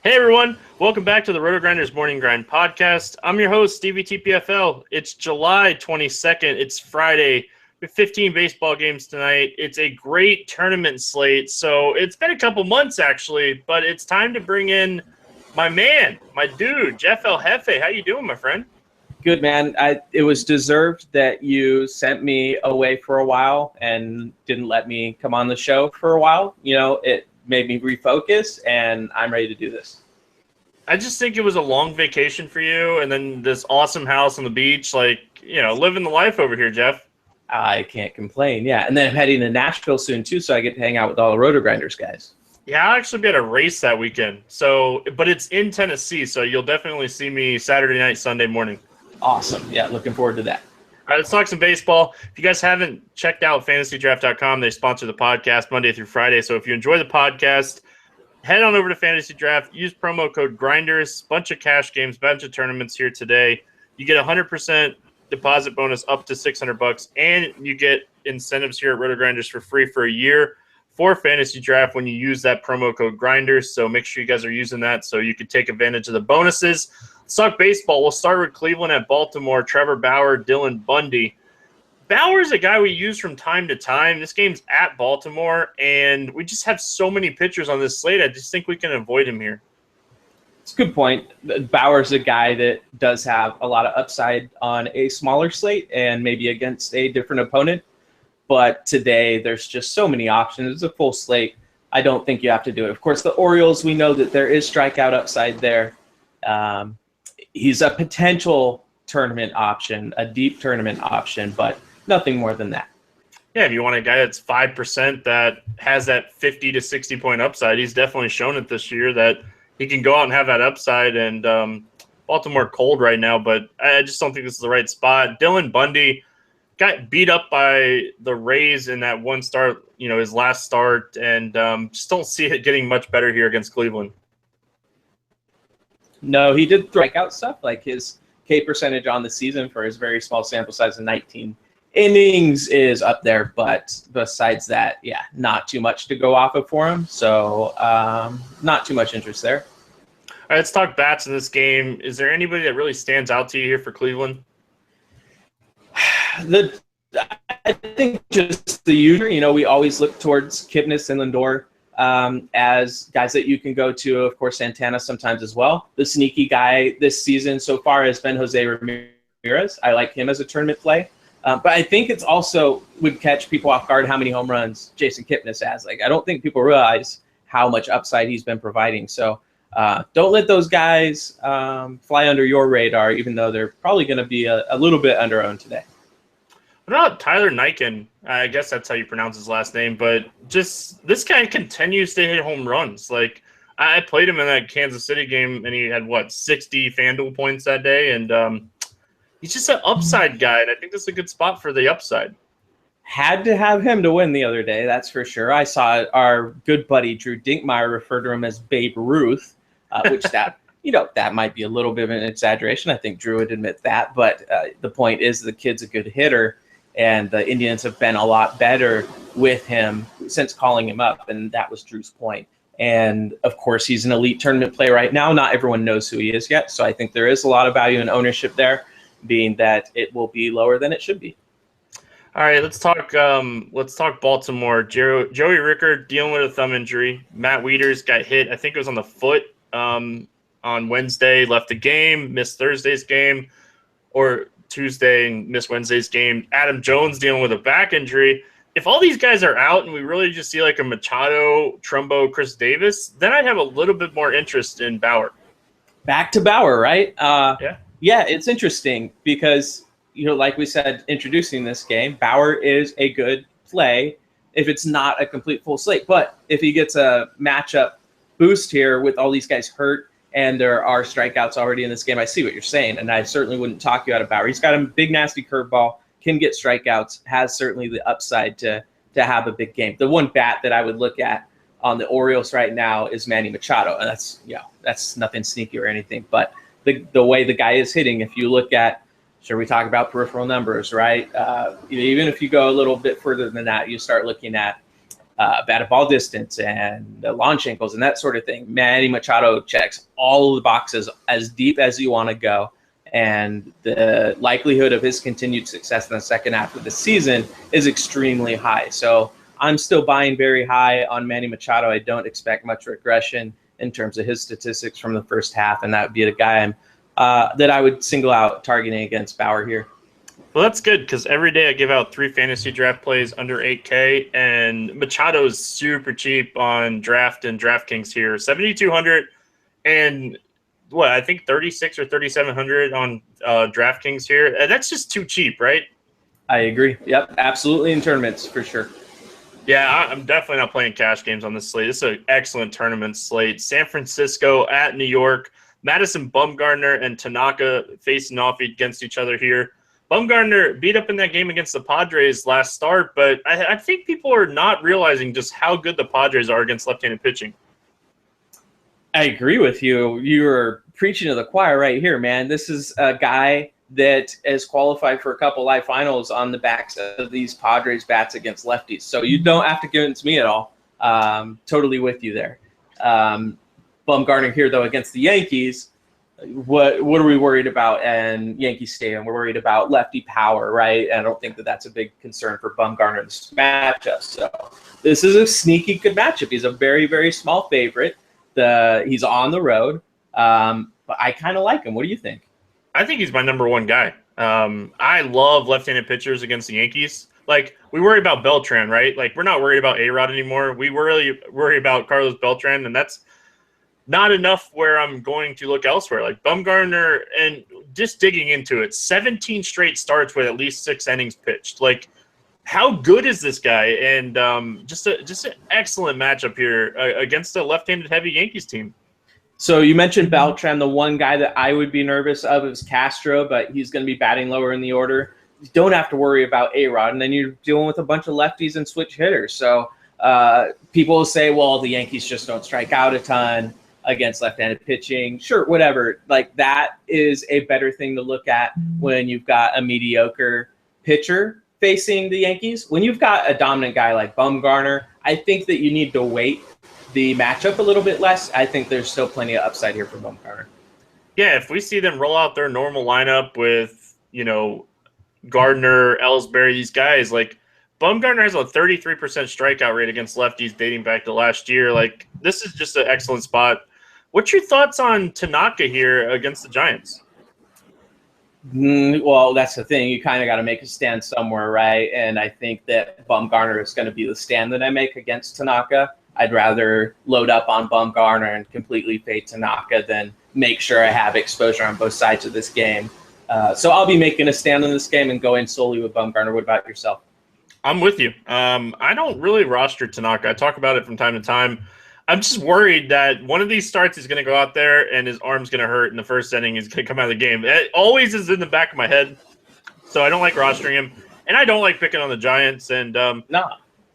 Hey everyone, welcome back to the Roto Grinders Morning Grind podcast. I'm your host, Stevie TPFL. It's July 22nd. It's Friday. We have 15 baseball games tonight. It's a great tournament slate. So it's been a couple months actually, but it's time to bring in my man, my dude, Jeff El Jefe. How you doing, my friend? Good, man. It was deserved that you sent me away for a while and didn't let me come on the show for a while. It made me refocus, and I'm ready to do this. I just think it was a long vacation for you, and then this awesome house on the beach, living the life over here, Jeff. I can't complain, yeah. And then I'm heading to Nashville soon, too, so I get to hang out with all the Roto Grinders guys. Yeah, I'll actually be at a race that weekend. But it's in Tennessee, so you'll definitely see me Saturday night, Sunday morning. Awesome. Yeah, looking forward to that. All right, let's talk some baseball. If you guys haven't checked out fantasydraft.com, they sponsor the podcast Monday through Friday. So if you enjoy the podcast, head on over to Fantasy Draft. Use promo code GRINDERS. Bunch of cash games, bunch of tournaments here today. You get 100% deposit bonus up to $600, and you get incentives here at Roto Grinders for free for a year for Fantasy Draft when you use that promo code GRINDERS. So make sure you guys are using that so you can take advantage of the bonuses. Let's talk baseball. We'll start with Cleveland at Baltimore. Trevor Bauer, Dylan Bundy. Bauer's a guy we use from time to time. This game's at Baltimore, and we just have so many pitchers on this slate. I just think we can avoid him here. It's a good point. Bauer's a guy that does have a lot of upside on a smaller slate and maybe against a different opponent. But today, there's just so many options. It's a full slate. I don't think you have to do it. Of course, the Orioles, we know that there is strikeout upside there. He's a potential tournament option, a deep tournament option, but nothing more than that. Yeah, if you want a guy that's 5% that has that 50 to 60 point upside, he's definitely shown it this year that he can go out and have that upside. And Baltimore cold right now, but I just don't think this is the right spot. Dylan Bundy got beat up by the Rays in that one start, his last start, and just don't see it getting much better here against Cleveland. No, he did strike out stuff, like his K percentage on the season for his very small sample size of 19 innings is up there. But besides that, yeah, not too much to go off of for him. So not too much interest there. All right, let's talk bats in this game. Is there anybody that really stands out to you here for Cleveland? I think just the usual, we always look towards Kipnis and Lindor as guys that you can go to. Of course, Santana sometimes as well. The sneaky guy this season so far has been Jose Ramirez. I like him as a tournament play. But I think it's also would catch people off guard how many home runs Jason Kipnis has. I don't think people realize how much upside he's been providing. So don't let those guys fly under your radar, even though they're probably going to be a little bit under-owned today. What about Tyler Niken? I guess that's how you pronounce his last name, but just this guy continues to hit home runs. I played him in that Kansas City game, and he had, 60 FanDuel points that day, and he's just an upside guy, and I think this is a good spot for the upside. Had to have him to win the other day, that's for sure. I saw our good buddy Drew Dinkmeyer refer to him as Babe Ruth, which that that might be a little bit of an exaggeration. I think Drew would admit that, but the point is the kid's a good hitter. And the Indians have been a lot better with him since calling him up, and that was Drew's point. And, of course, he's an elite tournament player right now. Not everyone knows who he is yet, so I think there is a lot of value in ownership there, being that it will be lower than it should be. All right, let's talk Baltimore. Joey Rickard dealing with a thumb injury. Matt Wieters got hit, I think it was on the foot on Wednesday, left the game, missed Thursday's game, or Tuesday and miss Wednesday's game. Adam Jones dealing with a back injury. If all these guys are out and we really just see a Machado, Trumbo, Chris Davis, then I'd have a little bit more interest in Bauer. Back to Bauer, right? Yeah, it's interesting because, like we said, introducing this game, Bauer is a good play if it's not a complete full slate. But if he gets a matchup boost here with all these guys hurt, and there are strikeouts already in this game, I see what you're saying, and I certainly wouldn't talk you out of Bauer. He's got a big, nasty curveball, can get strikeouts, has certainly the upside to have a big game. The one bat that I would look at on the Orioles right now is Manny Machado, and that's nothing sneaky or anything. But the way the guy is hitting, if you look at, sure, we talk about peripheral numbers, right? Even if you go a little bit further than that, you start looking at batted ball distance and the launch angles and that sort of thing. Manny Machado checks all of the boxes as deep as you want to go. And the likelihood of his continued success in the second half of the season is extremely high. So I'm still buying very high on Manny Machado. I don't expect much regression in terms of his statistics from the first half, and that would be the guy that I would single out targeting against Bauer here. Well, that's good because every day I give out 3 fantasy draft plays under 8K, and Machado is super cheap on Draft and DraftKings here, 7,200, and what I think 36 or 3,700 on DraftKings here. That's just too cheap, right? I agree. Yep, absolutely in tournaments for sure. Yeah, I'm definitely not playing cash games on this slate. This is an excellent tournament slate. San Francisco at New York. Madison Bumgarner and Tanaka facing off against each other here. Bumgarner beat up in that game against the Padres last start, but I think people are not realizing just how good the Padres are against left-handed pitching. I agree with you. You're preaching to the choir right here, man. This is a guy that is qualified for a couple live finals on the backs of these Padres bats against lefties. So you don't have to convince me at all. Totally with you there. Bumgarner here, though, against the Yankees. What are we worried about in Yankee Stadium? We're worried about lefty power, right? And I don't think that that's a big concern for Bumgarner in this matchup. So this is a sneaky good matchup. He's a very, very small favorite. He's on the road, but I kind of like him. What do you think? I think he's my number one guy. I love left-handed pitchers against the Yankees. Like, we worry about Beltran, right? Like, we're not worried about A-Rod anymore. We really worry about Carlos Beltran, and that's not enough where I'm going to look elsewhere. Like, Bumgarner, and just digging into it, 17 straight starts with at least 6 innings pitched. Like, how good is this guy? And just an excellent matchup here against a left-handed heavy Yankees team. So you mentioned Beltran. The one guy that I would be nervous of is Castro, but he's going to be batting lower in the order. You don't have to worry about A-Rod, and then you're dealing with a bunch of lefties and switch hitters. So people will say, well, the Yankees just don't strike out a ton against left-handed pitching. Sure, whatever. Like, that is a better thing to look at when you've got a mediocre pitcher facing the Yankees. When you've got a dominant guy like Bumgarner, I think that you need to weight the matchup a little bit less. I think there's still plenty of upside here for Bumgarner. Yeah, if we see them roll out their normal lineup with, Gardner, Ellsbury, these guys, like, Bumgarner has a 33% strikeout rate against lefties dating back to last year. Like, this is just an excellent spot. What's your thoughts on Tanaka here against the Giants? Well, that's the thing. You kind of got to make a stand somewhere, right? And I think that Bumgarner is going to be the stand that I make against Tanaka. I'd rather load up on Bumgarner and completely fade Tanaka than make sure I have exposure on both sides of this game. So I'll be making a stand in this game and going solely with Bumgarner. What about yourself? I'm with you. I don't really roster Tanaka. I talk about it from time to time. I'm just worried that one of these starts he's going to go out there and his arm's going to hurt in the first inning. He's going to come out of the game. It always is in the back of my head. So I don't like rostering him. And I don't like picking on the Giants. And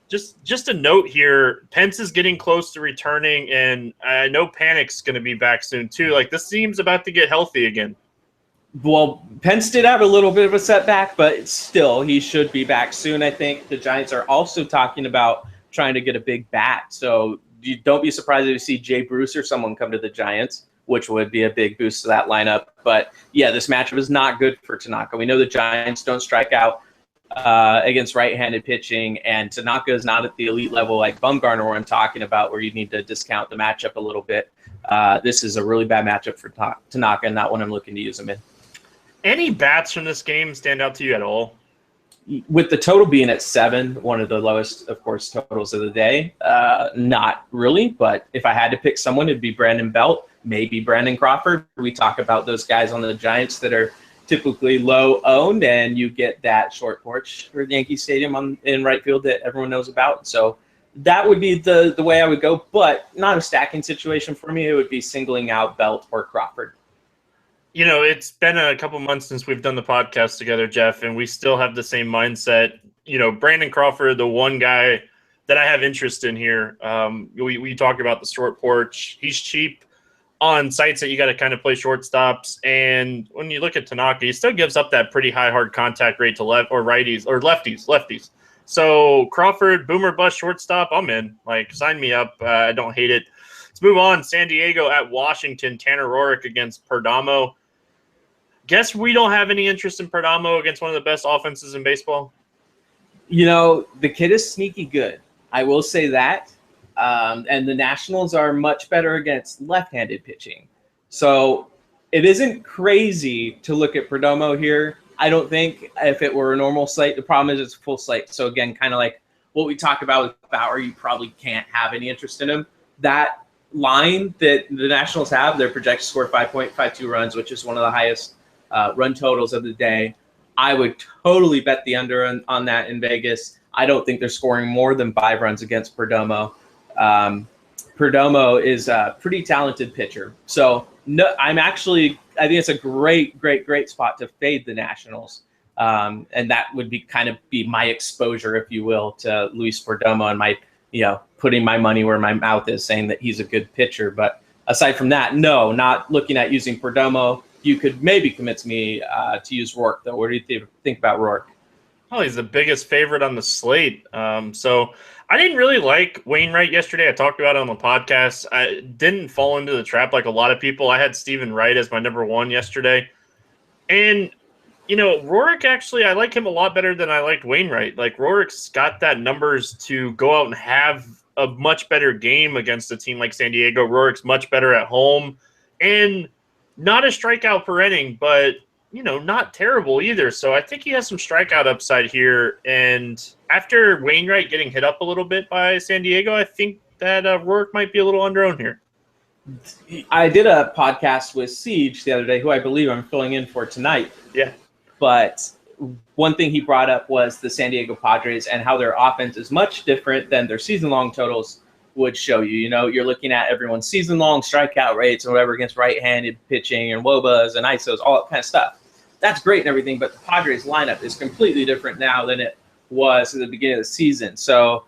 Just a note here, Pence is getting close to returning, and I know Panic's going to be back soon too. Like, this team's about to get healthy again. Well, Pence did have a little bit of a setback, but still, he should be back soon. I think the Giants are also talking about trying to get a big bat. So you don't be surprised if you see Jay Bruce or someone come to the Giants, which would be a big boost to that lineup. But yeah, this matchup is not good for Tanaka. We know the Giants don't strike out against right-handed pitching, and Tanaka is not at the elite level like Bumgarner, where I'm talking about, where you need to discount the matchup a little bit. This is a really bad matchup for Tanaka, and not one I'm looking to use him in. Any bats from this game stand out to you at all? With the total being at 7, one of the lowest, of course, totals of the day, not really. But if I had to pick someone, it'd be Brandon Belt, maybe Brandon Crawford. We talk about those guys on the Giants that are typically low owned, and you get that short porch for Yankee Stadium in right field that everyone knows about. So that would be the way I would go, but not a stacking situation for me. It would be singling out Belt or Crawford. It's been a couple months since we've done the podcast together, Jeff, and we still have the same mindset. Brandon Crawford, the one guy that I have interest in here. We talk about the short porch. He's cheap on sites that you got to kind of play shortstops. And when you look at Tanaka, he still gives up that pretty high hard contact rate to lefties. So Crawford, boomer bust shortstop, I'm in. Like, sign me up. I don't hate it. Let's move on. San Diego at Washington. Tanner Roark against Perdomo. Guess we don't have any interest in Perdomo against one of the best offenses in baseball. The kid is sneaky good. I will say that. And the Nationals are much better against left-handed pitching. So it isn't crazy to look at Perdomo here. I don't think if it were a normal slate, the problem is it's a full slate. So again, kind of like what we talked about with Bauer, you probably can't have any interest in him. That line that the Nationals have, they're projected to score 5.52 runs, which is one of the highest run totals of the day. I would totally bet the under on that in Vegas. I don't think they're scoring more than 5 runs against Perdomo. Perdomo is a pretty talented pitcher. So no, I think it's a great spot to fade the Nationals. And that would be my exposure, if you will, to Luis Perdomo and my, putting my money where my mouth is, saying that he's a good pitcher. But aside from that, no, not looking at using Perdomo. You could maybe convince me to use Roark, though. What do you think about Roark? Oh, he's the biggest favorite on the slate. So I didn't really like Wainwright yesterday. I talked about it on the podcast. I didn't fall into the trap like a lot of people. I had Stephen Wright as my number 1 yesterday. And, Roark, actually, I like him a lot better than I liked Wainwright. Like, Roark's got that numbers to go out and have a much better game against a team like San Diego. Roark's much better at home. And not a strikeout per inning, but not terrible either. So I think he has some strikeout upside here. And after Wainwright getting hit up a little bit by San Diego, I think that Roark might be a little underowned here. I did a podcast with Siege the other day, who I believe I'm filling in for tonight. Yeah. But one thing he brought up was the San Diego Padres and how their offense is much different than their season-long totals would show you. You're looking at everyone's season-long strikeout rates and whatever against right-handed pitching and WOBAs and ISOs, all that kind of stuff. That's great and everything, but the Padres lineup is completely different now than it was at the beginning of the season. So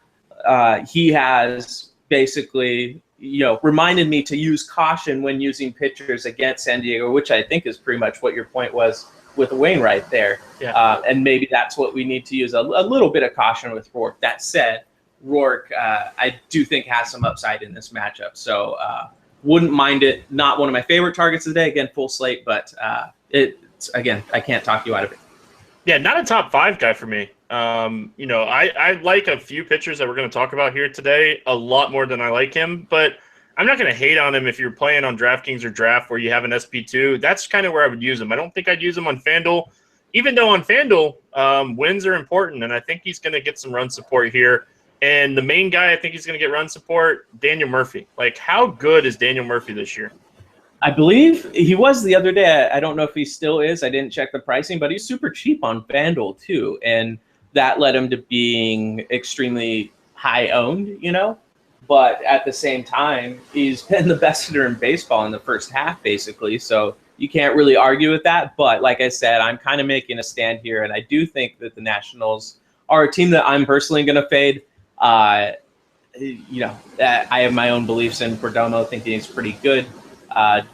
he has basically, reminded me to use caution when using pitchers against San Diego, which I think is pretty much what your point was with Wainwright there. Yeah. And maybe that's what we need to use, a little bit of caution with Roark. That said, Roark, I do think has some upside in this matchup. So wouldn't mind it. Not one of my favorite targets of the day. Again, full slate, but again, I can't talk you out of it. Yeah, not a top 5 guy for me. I like a few pitchers that we're going to talk about here today a lot more than I like him, but I'm not going to hate on him if you're playing on DraftKings or Draft where you have an SP2. That's kind of where I would use him. I don't think I'd use him on FanDuel, even though on FanDuel, wins are important, and I think he's going to get some run support here. And the main guy I think he's going to get run support, Daniel Murphy. Like, how good is Daniel Murphy this year? I believe he was the other day. I don't know if he still is. I didn't check the pricing, but he's super cheap on FanDuel too. And that led him to being extremely high owned, But at the same time, he's been the best hitter in baseball in the first half, basically. So you can't really argue with that. But like I said, I'm kind of making a stand here. And I do think that the Nationals are a team that I'm personally going to fade. I have my own beliefs in Perdomo, thinking he's pretty good.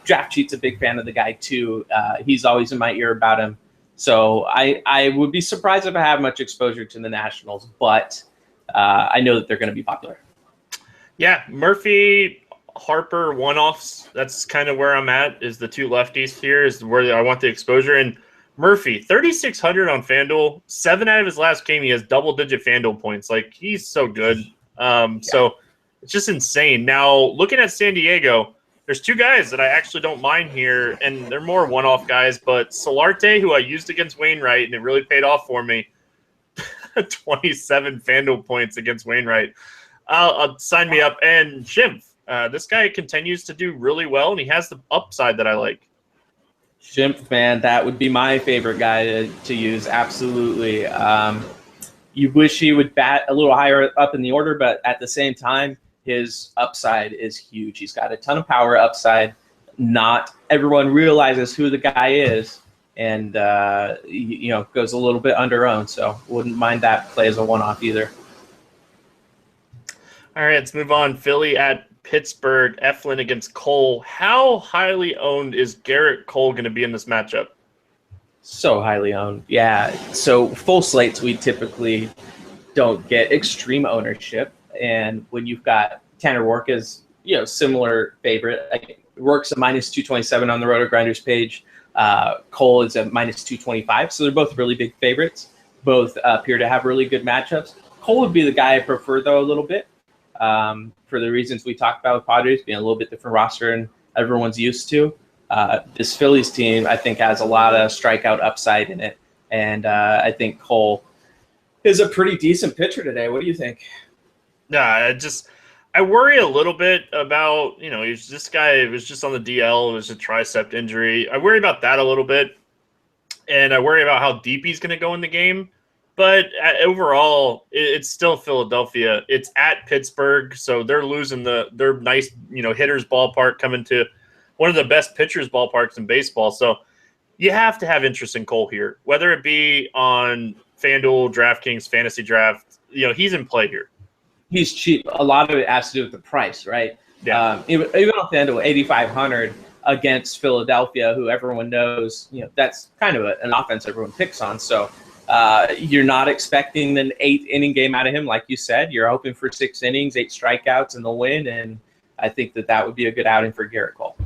Draft Cheat's a big fan of the guy too. He's always in my ear about him. So I would be surprised if I have much exposure to the Nationals, but I know that they're going to be popular. Yeah, Murphy, Harper, one-offs. That's kind of where I'm at, is the 2 lefties here is where I want the exposure. And Murphy, 3,600 on FanDuel. 7 out of his last game, he has double-digit FanDuel points. Like, he's so good. So it's just insane. Now, looking at San Diego, there's 2 guys that I actually don't mind here, and they're more one-off guys, but Solarte, who I used against Wainwright, and it really paid off for me, 27 FanDuel points against Wainwright. I'll sign me up. And Schimpf, this guy continues to do really well, and he has the upside that I like. Schimpf, man, that would be my favorite guy to use, absolutely. You wish he would bat a little higher up in the order, but at the same time, his upside is huge. He's got a ton of power upside. Not everyone realizes who the guy is, and goes a little bit under-owned. So wouldn't mind that play as a one-off either. All right, let's move on. Philly at Pittsburgh. Eflin against Cole. How highly owned is Garrett Cole going to be in this matchup? So highly owned. Yeah. So full slates we typically don't get extreme ownership. And when you've got Tanner Rourke as, similar favorite, Rourke's a minus 227 on the Roto Grinders page. Cole is a minus 225. So they're both really big favorites. Both appear to have really good matchups. Cole would be the guy I prefer, though, a little bit, for the reasons we talked about with Padres being a little bit different roster and everyone's used to. This Phillies team, I think, has a lot of strikeout upside in it. And I think Cole is a pretty decent pitcher today. What do you think? Yeah, I worry a little bit about, this guy was just on the DL. It was a tricep injury. I worry about that a little bit. And I worry about how deep he's going to go in the game. But overall, it's still Philadelphia. It's at Pittsburgh, so they're losing their nice, hitter's ballpark, coming to one of the best pitchers' ballparks in baseball. So you have to have interest in Cole here, whether it be on FanDuel, DraftKings, Fantasy Draft. He's in play here. He's cheap. A lot of it has to do with the price, right? Yeah. Even on FanDuel, 8,500 against Philadelphia, who everyone knows, that's kind of an offense everyone picks on. So you're not expecting an 8-inning game out of him, like you said. You're hoping for 6 innings, 8 strikeouts, and the win. And I think that would be a good outing for Garrett Cole.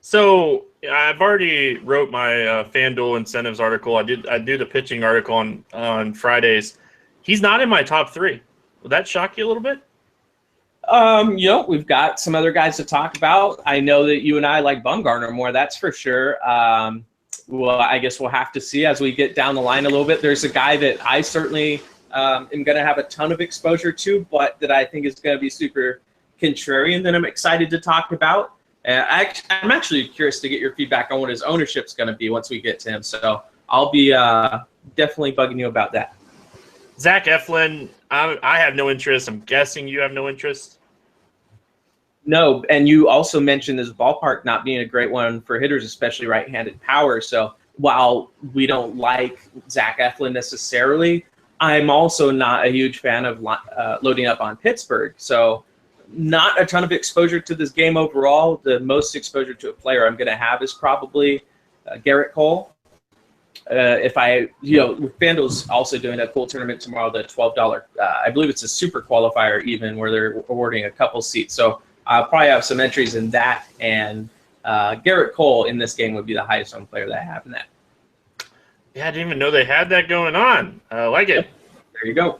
So I've already wrote my FanDuel incentives article. I do the pitching article on Fridays. He's not in my top 3. Would that shock you a little bit? We've got some other guys to talk about. I know that you and I like Bumgarner more, that's for sure. Well, I guess we'll have to see as we get down the line a little bit. There's a guy that I certainly am going to have a ton of exposure to, but that I think is going to be super contrarian that I'm excited to talk about. I'm actually curious to get your feedback on what his ownership's going to be once we get to him. So I'll be definitely bugging you about that. Zach Eflin, I have no interest. I'm guessing you have no interest. No, and you also mentioned this ballpark not being a great one for hitters, especially right-handed power. So while we don't like Zach Eflin necessarily, I'm also not a huge fan of loading up on Pittsburgh. So not a ton of exposure to this game overall. The most exposure to a player I'm going to have is probably Garrett Cole. FanDuel's also doing a cool tournament tomorrow, the $12. I believe it's a super qualifier even, where they're awarding a couple seats. So I'll probably have some entries in that, and Garrett Cole in this game would be the highest owned player that I have in that. Yeah, I didn't even know they had that going on. I like it. There you go.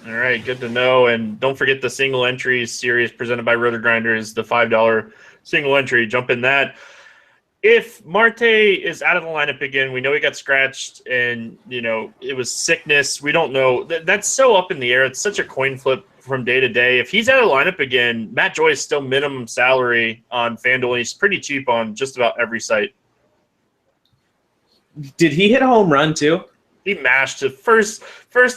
All right, good to know. And don't forget the single entries series presented by Roto Grinders, the $5 single entry. Jump in that. If Marte is out of the lineup again, we know he got scratched and, it was sickness. We don't know. That's so up in the air. It's such a coin flip from day to day. If he's out of the lineup again, Matt Joy is still minimum salary on FanDuel. He's pretty cheap on just about every site. Did he hit a home run too? He mashed it first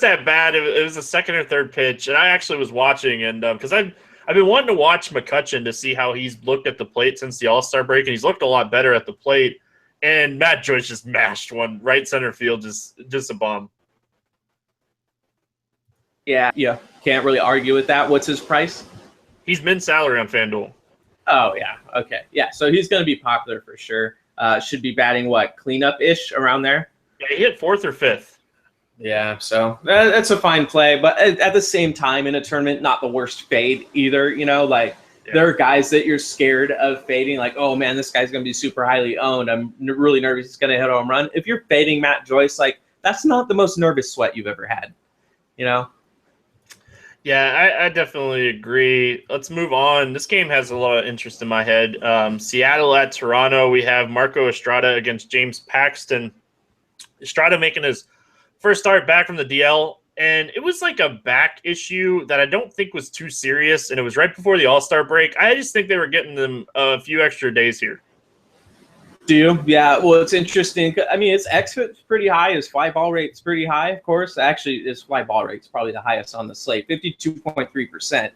at bat. It was the second or third pitch, and I actually was watching, and because I've been wanting to watch McCutchen to see how he's looked at the plate since the All-Star break, and he's looked a lot better at the plate. And Matt Joyce just mashed one right center field, just a bomb. Yeah, can't really argue with that. What's his price? He's min salary on FanDuel. Oh yeah, okay, yeah. So he's going to be popular for sure. Should be batting cleanup-ish around there. Yeah, he hit 4th or 5th. Yeah, so that's a fine play, but at the same time, in a tournament, not the worst fade either. There are guys that you're scared of fading, like, oh man, this guy's going to be super highly owned. I'm really nervous he's going to hit a home run. If you're fading Matt Joyce, that's not the most nervous sweat you've ever had, Yeah, I definitely agree. Let's move on. This game has a lot of interest in my head. Seattle at Toronto. We have Marco Estrada against James Paxton. Estrada making his first start back from the DL, and it was like a back issue that I don't think was too serious, and it was right before the All-Star break. I just think they were getting them a few extra days here. Do you? Yeah, well, it's interesting. I mean, his xFIP's pretty high. His fly ball rate's pretty high, of course. Actually, his fly ball rate's probably the highest on the slate, 52.3%.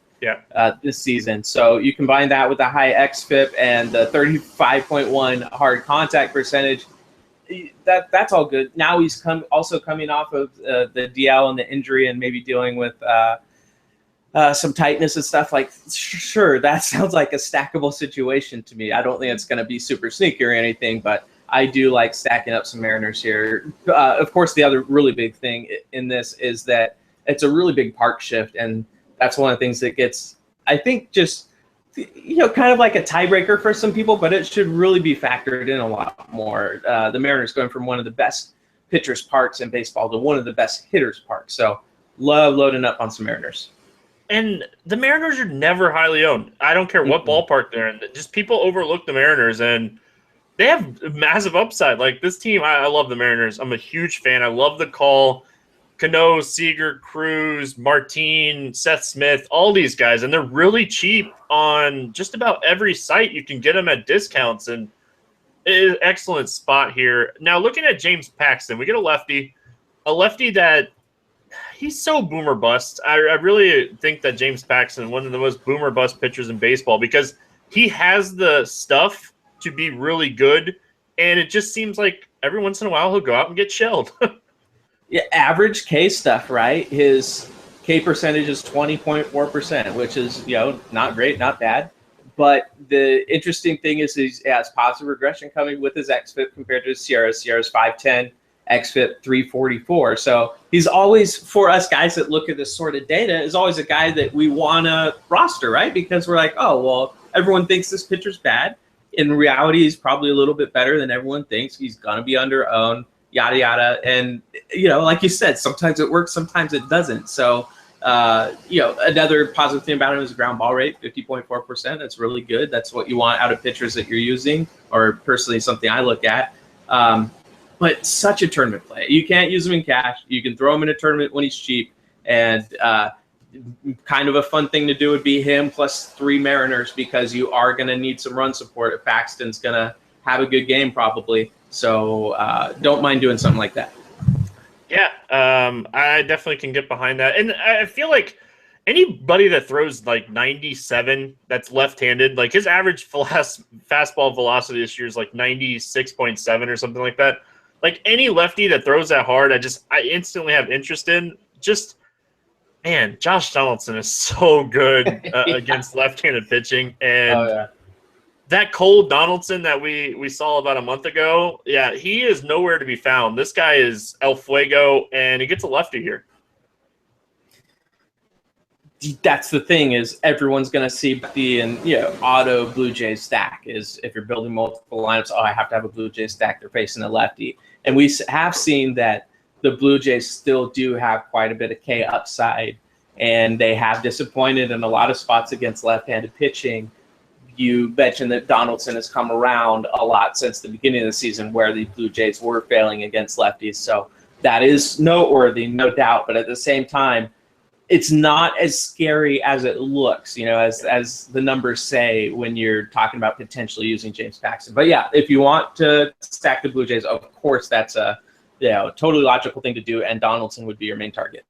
This season. So you combine that with the high xFIP and the 35.1 hard contact percentage, that's all good. Now he's also coming off of the DL and the injury and maybe dealing with some tightness and stuff. Sure, that sounds like a stackable situation to me. I don't think it's going to be super sneaky or anything, but I do like stacking up some Mariners here. Of course, the other really big thing in this is that it's a really big park shift, and that's one of the things that gets, I think, just kind of like a tiebreaker for some people, but it should really be factored in a lot more. The Mariners going from one of the best pitchers parks in baseball to one of the best hitters parks. So love loading up on some Mariners. And the Mariners are never highly owned. I don't care what ballpark they're in. Just people overlook the Mariners, and they have massive upside. Like this team, I love the Mariners. I'm a huge fan. I love the call. Cano, Seager, Cruz, Martin, Seth Smith, all these guys. And they're really cheap on just about every site. You can get them at discounts. And it is an excellent spot here. Now, looking at James Paxton, we get a lefty that he's so boomer bust. I really think that James Paxton, one of the most boomer bust pitchers in baseball, because he has the stuff to be really good, and it just seems like every once in a while he'll go out and get shelled. Yeah, average K stuff, right? His K percentage is 20.4%, which is, not great, not bad. But the interesting thing is he has positive regression coming with his xFIP compared to his SIERA. SIERA's 510, xFIP 344. So he's always, for us guys that look at this sort of data, is always a guy that we want to roster, right? Because we're like, oh, well, everyone thinks this pitcher's bad. In reality, he's probably a little bit better than everyone thinks. He's going to be under owned, yada, yada. And, like you said, sometimes it works, sometimes it doesn't. So, another positive thing about him is ground ball rate, 50.4%. That's really good. That's what you want out of pitchers that you're using, or personally something I look at. But such a tournament play. You can't use him in cash. You can throw him in a tournament when he's cheap. And kind of a fun thing to do would be him plus 3 Mariners, because you are going to need some run support if Paxton's going to have a good game probably. So don't mind doing something like that. Yeah, I definitely can get behind that. And I feel like anybody that throws like 97 that's left-handed, like his average fastball velocity this year is like 96.7 or something like that. Like any lefty that throws that hard, I instantly have interest in. Just, man, Josh Donaldson is so good against left-handed pitching. And that Cole Donaldson that we saw about a month ago, yeah, he is nowhere to be found. This guy is El Fuego, and he gets a lefty here. That's the thing, is everyone's going to see the auto Blue Jays stack is if you're building multiple lineups, I have to have a Blue Jays stack. They're facing a lefty. And we have seen that the Blue Jays still do have quite a bit of K upside, and they have disappointed in a lot of spots against left-handed pitching. You mentioned that Donaldson has come around a lot since the beginning of the season where the Blue Jays were failing against lefties. So that is noteworthy, no doubt. But at the same time, it's not as scary as it looks, as the numbers say when you're talking about potentially using James Paxton. But yeah, if you want to stack the Blue Jays, of course, that's a totally logical thing to do, and Donaldson would be your main target.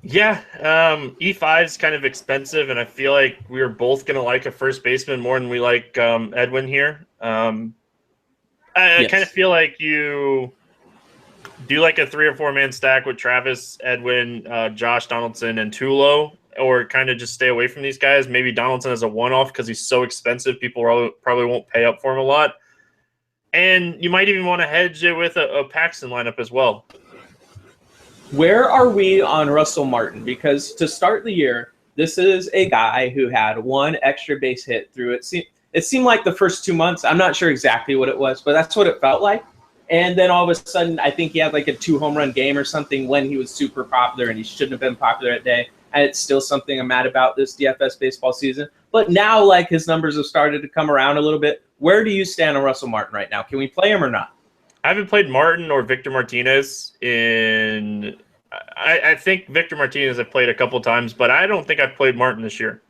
Yeah, E5 is kind of expensive, and I feel like we are both going to like a first baseman more than we like Edwin here. I kind of feel like you do like a 3 or 4 man stack with Travis, Edwin, Josh Donaldson, and Tulo, or kind of just stay away from these guys. Maybe Donaldson as a one-off because he's so expensive. People probably won't pay up for him a lot. And you might even want to hedge it with a Paxton lineup as well. Where are we on Russell Martin? Because to start the year, this is a guy who had 1 extra base hit through it. It seemed like the first 2 months. I'm not sure exactly what it was, but that's what it felt like. And then all of a sudden, I think he had like a 2 home run game or something when he was super popular, and he shouldn't have been popular that day. And it's still something I'm mad about this DFS baseball season. But now, like, his numbers have started to come around a little bit. Where do you stand on Russell Martin right now? Can we play him or not? I haven't played Martin or Victor Martinez in – I think Victor Martinez I've played a couple times, but I don't think I've played Martin this year.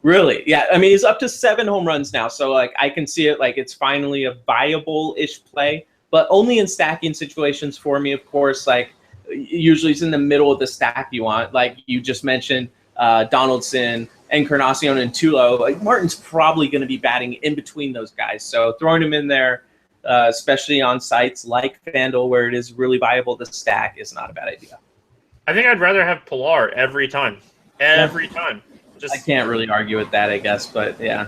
Really? Yeah. I mean, he's up to 7 home runs now. So, like, I can see it like it's finally a viable-ish play. But only in stacking situations for me, of course. Like, usually it's in the middle of the stack you want. Like you just mentioned, Donaldson, Encarnacion, and Tulo. Like, Martin's probably going to be batting in between those guys. So throwing him in there, especially on sites like FanDuel where it is really viable to stack, is not a bad idea. I think I'd rather have Pilar every time. Every time. I can't really argue with that, I guess, but yeah,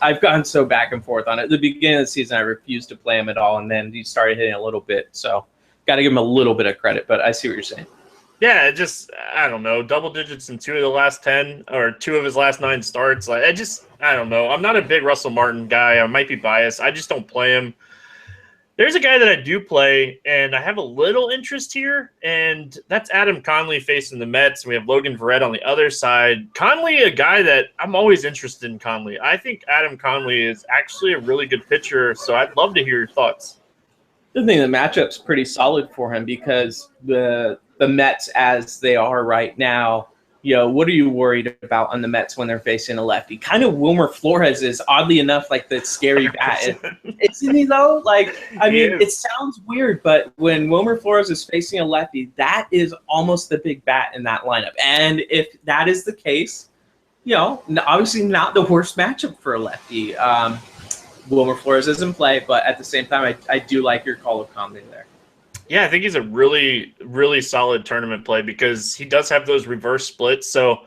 I've gone so back and forth on it. At the beginning of the season, I refused to play him at all, and then he started hitting a little bit, so got to give him a little bit of credit, but I see what you're saying. Yeah, I don't know, double digits in 2 of the last 10 or 2 of his last 9 starts. Like I don't know. I'm not a big Russell Martin guy. I might be biased. I just don't play him. There's a guy that I do play, and I have a little interest here, and that's Adam Conley facing the Mets. We have Logan Verrett on the other side. Conley, a guy that I'm always interested in Conley. I think Adam Conley is actually a really good pitcher, so I'd love to hear your thoughts. I think the matchup's pretty solid for him because the Mets, as they are right now, what are you worried about on the Mets when they're facing a lefty? Kind of Wilmer Flores is oddly enough like the scary bat. Isn't he though? Like, I mean, it sounds weird, but when Wilmer Flores is facing a lefty, that is almost the big bat in that lineup. And if that is the case, obviously not the worst matchup for a lefty. Wilmer Flores is in play, but at the same time, I do like your call of Conley there. Yeah, I think he's a really, really solid tournament play because he does have those reverse splits. So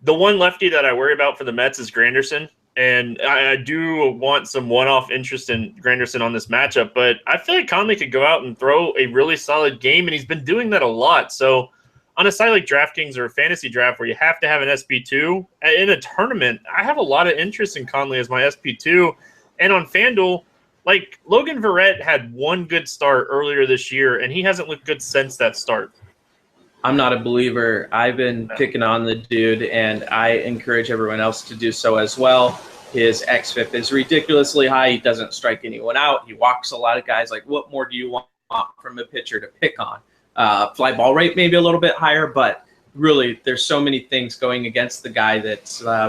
the one lefty that I worry about for the Mets is Granderson, and I do want some one-off interest in Granderson on this matchup, but I feel like Conley could go out and throw a really solid game, and he's been doing that a lot. So on a site like DraftKings or a fantasy draft where you have to have an SP2, in a tournament, I have a lot of interest in Conley as my SP2. And on FanDuel, like Logan Verrett had one good start earlier this year, and he hasn't looked good since that start. I'm not a believer. I've been picking on the dude, and I encourage everyone else to do so as well. His xFIP is ridiculously high. He doesn't strike anyone out. He walks a lot of guys. Like, what more do you want from a pitcher to pick on? Fly ball rate maybe a little bit higher, but really there's so many things going against the guy that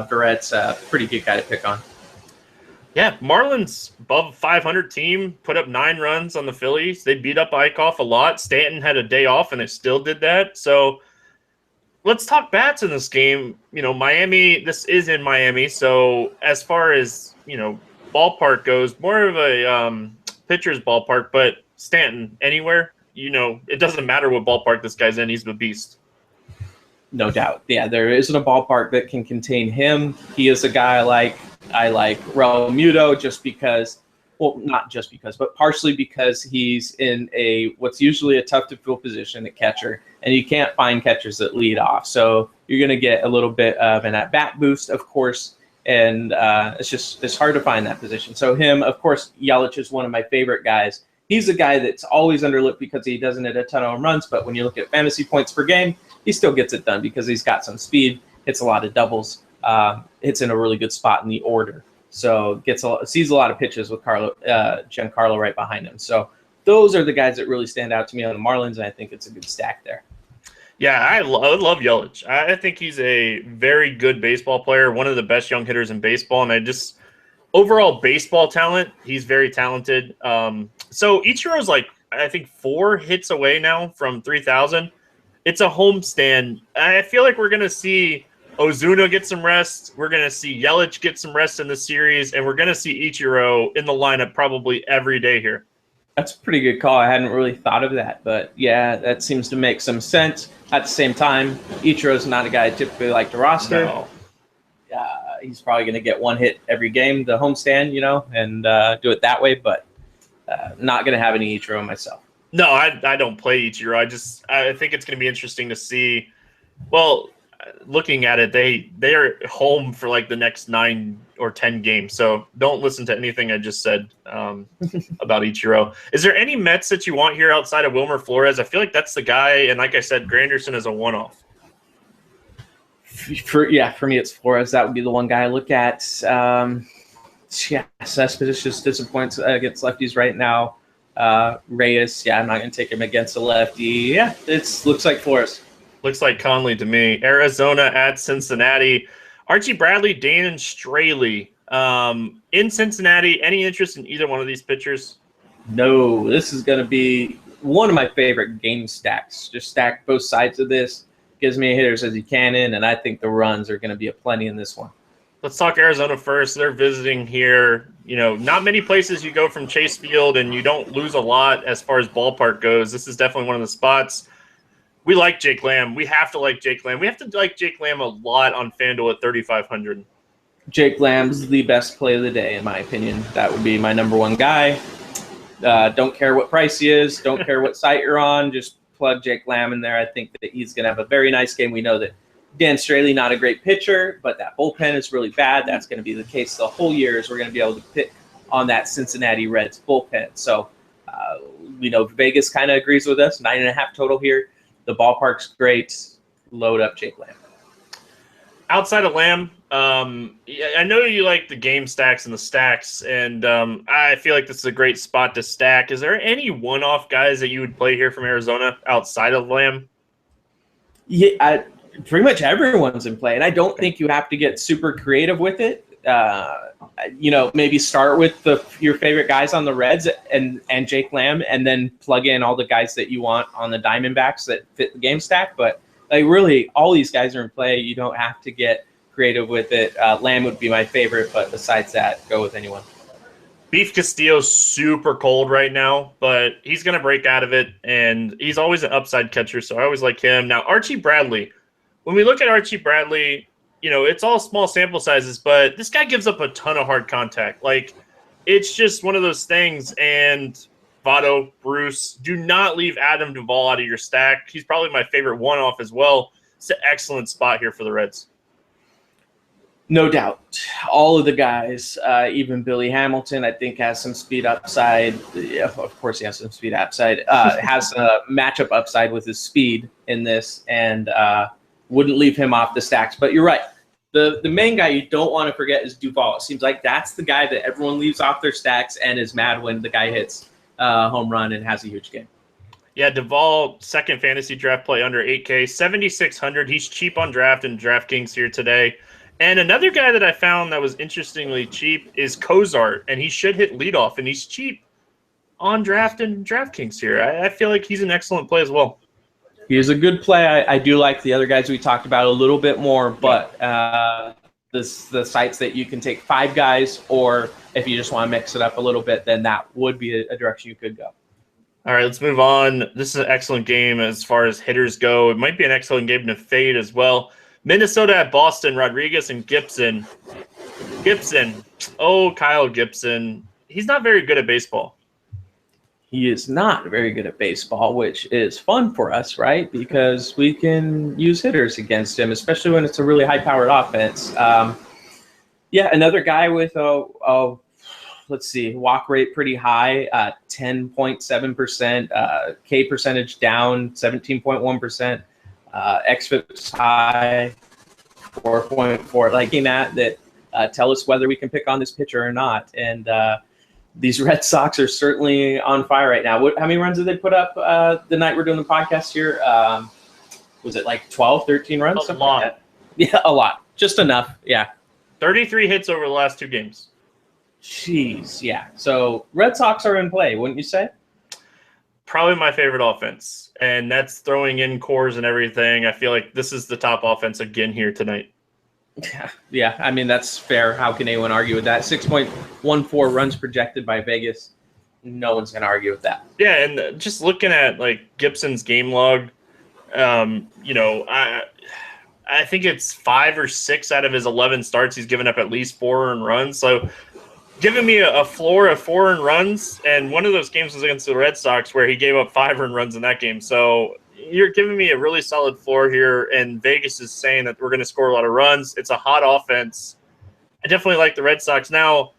Verrett's a pretty good guy to pick on. Yeah, Marlins above 500 team put up 9 runs on the Phillies. They beat up Eichhoff a lot. Stanton had a day off, and they still did that. So let's talk bats in this game. Miami, this is in Miami. So as far as, ballpark goes, more of a pitcher's ballpark, but Stanton, anywhere, it doesn't matter what ballpark this guy's in. He's the beast. No doubt. Yeah, there isn't a ballpark that can contain him. He is a guy I like Raul Muto just because, well, not just because, but partially because he's in what's usually a tough to fill position at catcher, and you can't find catchers that lead off. So you're going to get a little bit of an at-bat boost, of course, and it's hard to find that position. So him, of course, Yelich is one of my favorite guys. He's a guy that's always underlooked because he doesn't hit a ton of home runs, but when you look at fantasy points per game, he still gets it done because he's got some speed, hits a lot of doubles, hits in a really good spot in the order. So sees a lot of pitches with Giancarlo right behind him. So those are the guys that really stand out to me on the Marlins, and I think it's a good stack there. Yeah, I love Yelich. I think he's a very good baseball player, one of the best young hitters in baseball, and overall baseball talent, he's very talented. So Ichiro's I think 4 hits away now from 3,000. It's a homestand. I feel like we're going to see Ozuna get some rest. We're going to see Yelich get some rest in the series, and we're going to see Ichiro in the lineup probably every day here. That's a pretty good call. I hadn't really thought of that, but yeah, that seems to make some sense. At the same time, Ichiro's not a guy I typically like to roster. No. He's probably going to get 1 hit every game, the homestand, and do it that way, but not going to have any Ichiro myself. No, I don't play Ichiro. I think it's going to be interesting to see. Well, looking at it, they are home for the next 9 or 10 games. So don't listen to anything I just said about Ichiro. Is there any Mets that you want here outside of Wilmer Flores? I feel like that's the guy. And like I said, Granderson is a one-off. For me, it's Flores. That would be the one guy I look at. Cespedes just disappoints against lefties right now. Reyes, I'm not going to take him against a lefty. Yeah, it looks like Flores. Looks like Conley to me. Arizona at Cincinnati. Archie Bradley, Danon Straley. In Cincinnati, any interest in either one of these pitchers? No, this is going to be one of my favorite game stacks. Just stack both sides of this. Gives me hitters as you can in, and I think the runs are going to be aplenty in this one. Let's talk Arizona first. They're visiting here. Not many places you go from Chase Field and you don't lose a lot as far as ballpark goes. This is definitely one of the spots. We like Jake Lamb. We have to like Jake Lamb. We have to like Jake Lamb a lot on FanDuel at 3,500. Jake Lamb's the best play of the day, in my opinion. That would be my number one guy. Don't care what price he is. Don't care what site you're on. Just plug Jake Lamb in there. I think that he's going to have a very nice game. We know that Dan Straley, not a great pitcher, but that bullpen is really bad. That's going to be the case the whole year, is we're going to be able to pick on that Cincinnati Reds bullpen. So we know Vegas kind of agrees with us. 9.5 total here. The ballpark's great. Load up Jake Lamb. Outside of Lamb, I know you like the game stacks and the stacks, and I feel like this is a great spot to stack. Is there any one-off guys that you would play here from Arizona outside of Lamb? Yeah, pretty much everyone's in play, and I don't think you have to get super creative with it. Maybe start with your favorite guys on the Reds and Jake Lamb, and then plug in all the guys that you want on the Diamondbacks that fit the game stack. But really, all these guys are in play. You don't have to get creative with it. Lamb would be my favorite, but besides that, go with anyone. Beef Castillo's super cold right now, but he's going to break out of it, and he's always an upside catcher, so I always like him. Now, Archie Bradley. When we look at Archie Bradley, it's all small sample sizes, but this guy gives up a ton of hard contact. Like, it's just one of those things, and Votto, Bruce, do not leave Adam Duvall out of your stack. He's probably my favorite one-off as well. It's an excellent spot here for the Reds. No doubt. All of the guys, even Billy Hamilton, I think has some speed upside. Yeah, of course he has some speed upside. Has a matchup upside with his speed in this, and wouldn't leave him off the stacks. But you're right. The main guy you don't want to forget is Duvall. It seems like that's the guy that everyone leaves off their stacks and is mad when the guy hits home run and has a huge game. Yeah, Duvall, second fantasy draft play under 8K, 7,600. He's cheap on draft and DraftKings here today. And another guy that I found that was interestingly cheap is Cozart, and he should hit leadoff, and he's cheap on draft and DraftKings here. I feel like he's an excellent play as well. He is a good play. I do like the other guys we talked about a little bit more, but the sites that you can take 5 guys, or if you just want to mix it up a little bit, then that would be a direction you could go. All right, let's move on. This is an excellent game as far as hitters go. It might be an excellent game to fade as well. Minnesota at Boston, Rodriguez and Gibson. Kyle Gibson. He's not very good at baseball. He is not very good at baseball, which is fun for us, right? Because we can use hitters against him, especially when it's a really high-powered offense. Another guy with walk rate pretty high, 10.7%, K percentage down, 17.1%, xFIP's high, 4.4. Liking that tell us whether we can pick on this pitcher or not. And these Red Sox are certainly on fire right now. How many runs did they put up the night we're doing the podcast here? Was it like 12, 13 runs? A lot. Like yeah, a lot. Just enough, yeah. 33 hits over the last 2 games. Jeez, yeah. So Red Sox are in play, wouldn't you say? Probably my favorite offense, and that's throwing in cores and everything. I feel like this is the top offense again here tonight. Yeah. I mean, that's fair. How can anyone argue with that? 6.14 runs projected by Vegas. No one's going to argue with that. Yeah, and just looking at like Gibson's game log, I think it's 5 or 6 out of his 11 starts he's given up at least 4 earned runs. So giving me a floor of 4 earned runs, and one of those games was against the Red Sox where he gave up 5 earned runs in that game. So you're giving me a really solid floor here, and Vegas is saying that we're going to score a lot of runs. It's a hot offense. I definitely like the Red Sox. Now,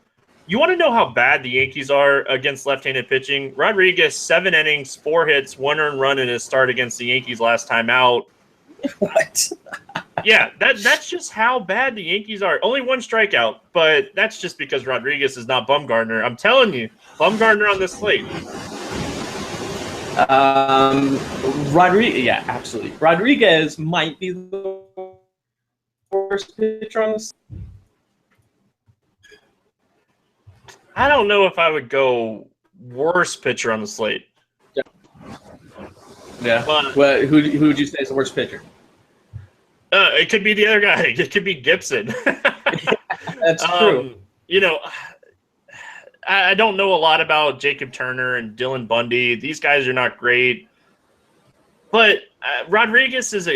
you want to know how bad the Yankees are against left-handed pitching? Rodriguez, 7 innings, 4 hits, 1 earned run in his start against the Yankees last time out. What? Yeah, that's just how bad the Yankees are. Only 1 strikeout, but that's just because Rodriguez is not Bumgarner. I'm telling you, Bumgarner on this slate. Yeah, absolutely. Rodriguez might be the worst pitcher on this. I don't know if I would go worst pitcher on the slate. Yeah. Well, who would you say is the worst pitcher? It could be the other guy. It could be Gibson. That's true. I don't know a lot about Jacob Turner and Dylan Bundy. These guys are not great. But Rodriguez is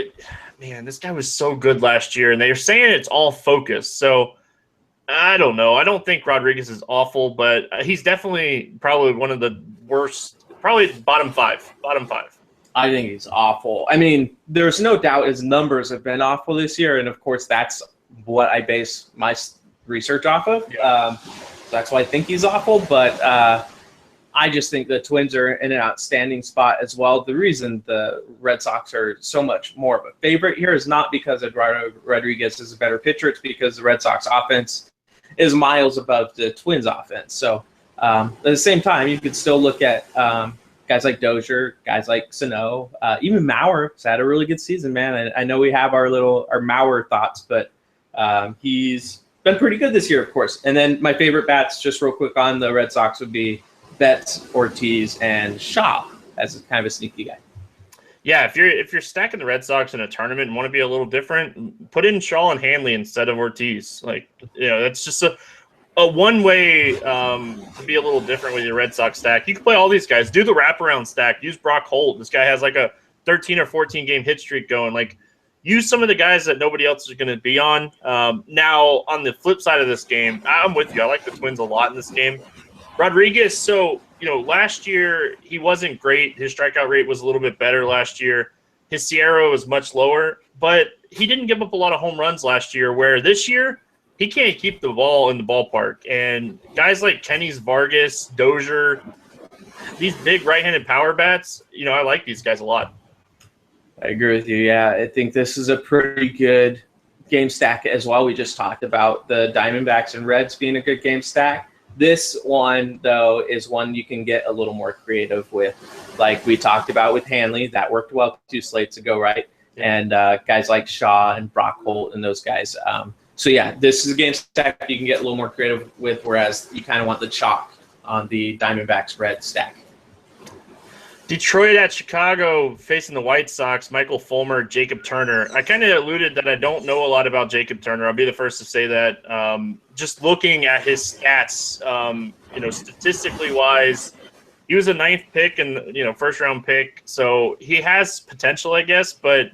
this guy was so good last year, and they're saying it's all focus. So I don't know. I don't think Rodriguez is awful, but he's definitely probably one of the worst, probably bottom five. I think he's awful. I mean, there's no doubt his numbers have been awful this year, and of course that's what I base my research off of. Yeah. That's why I think he's awful, but I just think the Twins are in an outstanding spot as well. The reason the Red Sox are so much more of a favorite here is not because Eduardo Rodriguez is a better pitcher. It's because the Red Sox offense is miles above the Twins offense. So at the same time, you could still look at guys like Dozier, guys like Sano, even Mauer has had a really good season, man. I know we have our Mauer thoughts, but he's been pretty good this year, of course. And then my favorite bats, just real quick on the Red Sox, would be Betts, Ortiz, and Shaw as kind of a sneaky guy. Yeah, if you're stacking the Red Sox in a tournament and want to be a little different, put in Shaw and Hanley instead of Ortiz. Like, that's just a one way to be a little different with your Red Sox stack. You can play all these guys. Do the wraparound stack. Use Brock Holt. This guy has like a 13 or 14 game hit streak going. Like, use some of the guys that nobody else is going to be on. Now, on the flip side of this game, I'm with you. I like the Twins a lot in this game. Rodriguez, so, last year he wasn't great. His strikeout rate was a little bit better last year. His SIERA was much lower, but he didn't give up a lot of home runs last year, where this year he can't keep the ball in the ballpark. And guys like Kenny's Vargas, Dozier, these big right-handed power bats, I like these guys a lot. I agree with you. Yeah, I think this is a pretty good game stack as well. We just talked about the Diamondbacks and Reds being a good game stack. This one, though, is one you can get a little more creative with. Like we talked about with Hanley, that worked well 2 slates ago, right? Yeah. And guys like Shaw and Brock Holt and those guys. So, yeah, this is a game stack you can get a little more creative with, whereas you kind of want the chalk on the Diamondbacks Red stack. Detroit at Chicago facing the White Sox, Michael Fulmer, Jacob Turner. I kind of alluded that I don't know a lot about Jacob Turner. I'll be the first to say that. Just looking at his stats, statistically wise, he was a 9th pick and, first-round pick. So he has potential, I guess. But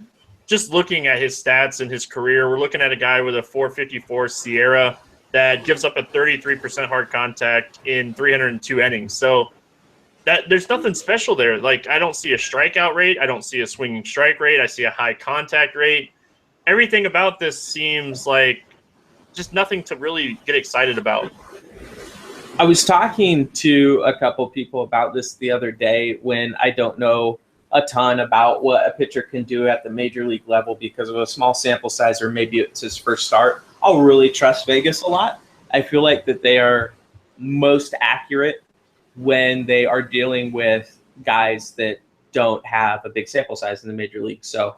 just looking at his stats and his career, we're looking at a guy with a 454 SIERA that gives up a 33% hard contact in 302 innings. So that there's nothing special there. Like, I don't see a strikeout rate. I don't see a swinging strike rate. I see a high contact rate. Everything about this seems like just nothing to really get excited about. I was talking to a couple people about this the other day when I don't know a ton about what a pitcher can do at the major league level because of a small sample size, or maybe it's his first start. I'll really trust Vegas a lot. I feel like that they are most accurate when they are dealing with guys that don't have a big sample size in the major league. So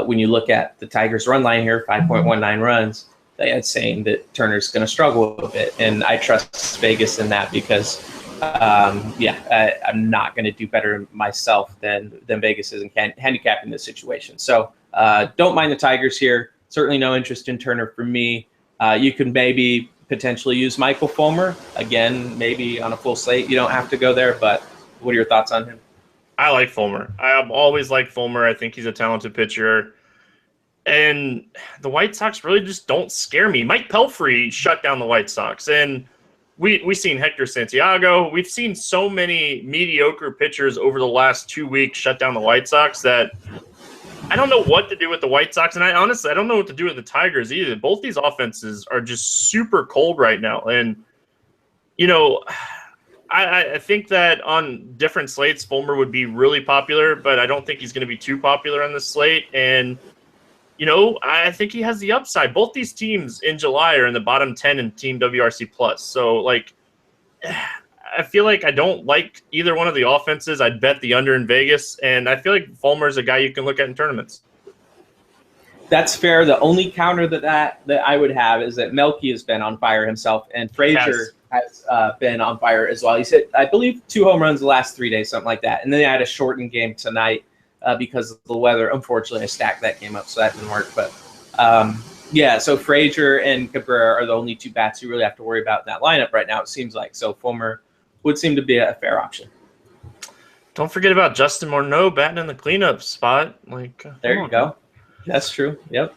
when you look at the Tigers run line here, 5.19 runs, that's saying that Turner's going to struggle a bit. And I trust Vegas in that because, I'm not going to do better myself than Vegas is in handicapping this situation. So don't mind the Tigers here. Certainly no interest in Turner for me. You can maybe potentially use Michael Fulmer. Again, maybe on a full slate. You don't have to go there, but what are your thoughts on him? I like Fulmer. I've always liked Fulmer. I think he's a talented pitcher. And the White Sox really just don't scare me. Mike Pelfrey shut down the White Sox. And we've seen Hector Santiago. We've seen so many mediocre pitchers over the last 2 weeks shut down the White Sox that I don't know what to do with the White Sox. And I don't know what to do with the Tigers either. Both these offenses are just super cold right now. And, I think that on different slates, Fulmer would be really popular, but I don't think he's going to be too popular on this slate. And, I think he has the upside. Both these teams in July are in the bottom 10 in Team WRC+. So, I feel like I don't like either one of the offenses. I'd bet the under in Vegas, and I feel like Fulmer's a guy you can look at in tournaments. That's fair. The only counter that I would have is that Melky has been on fire himself, and Frazier has been on fire as well. He's hit, I believe, 2 home runs the last 3 days, something like that. And then they had a shortened game tonight because of the weather. Unfortunately, I stacked that game up, so that didn't work. But, so Frazier and Cabrera are the only 2 bats you really have to worry about in that lineup right now, it seems like. So Fulmer would seem to be a fair option. Don't forget about Justin Morneau batting in the cleanup spot. There you go. That's true. Yep.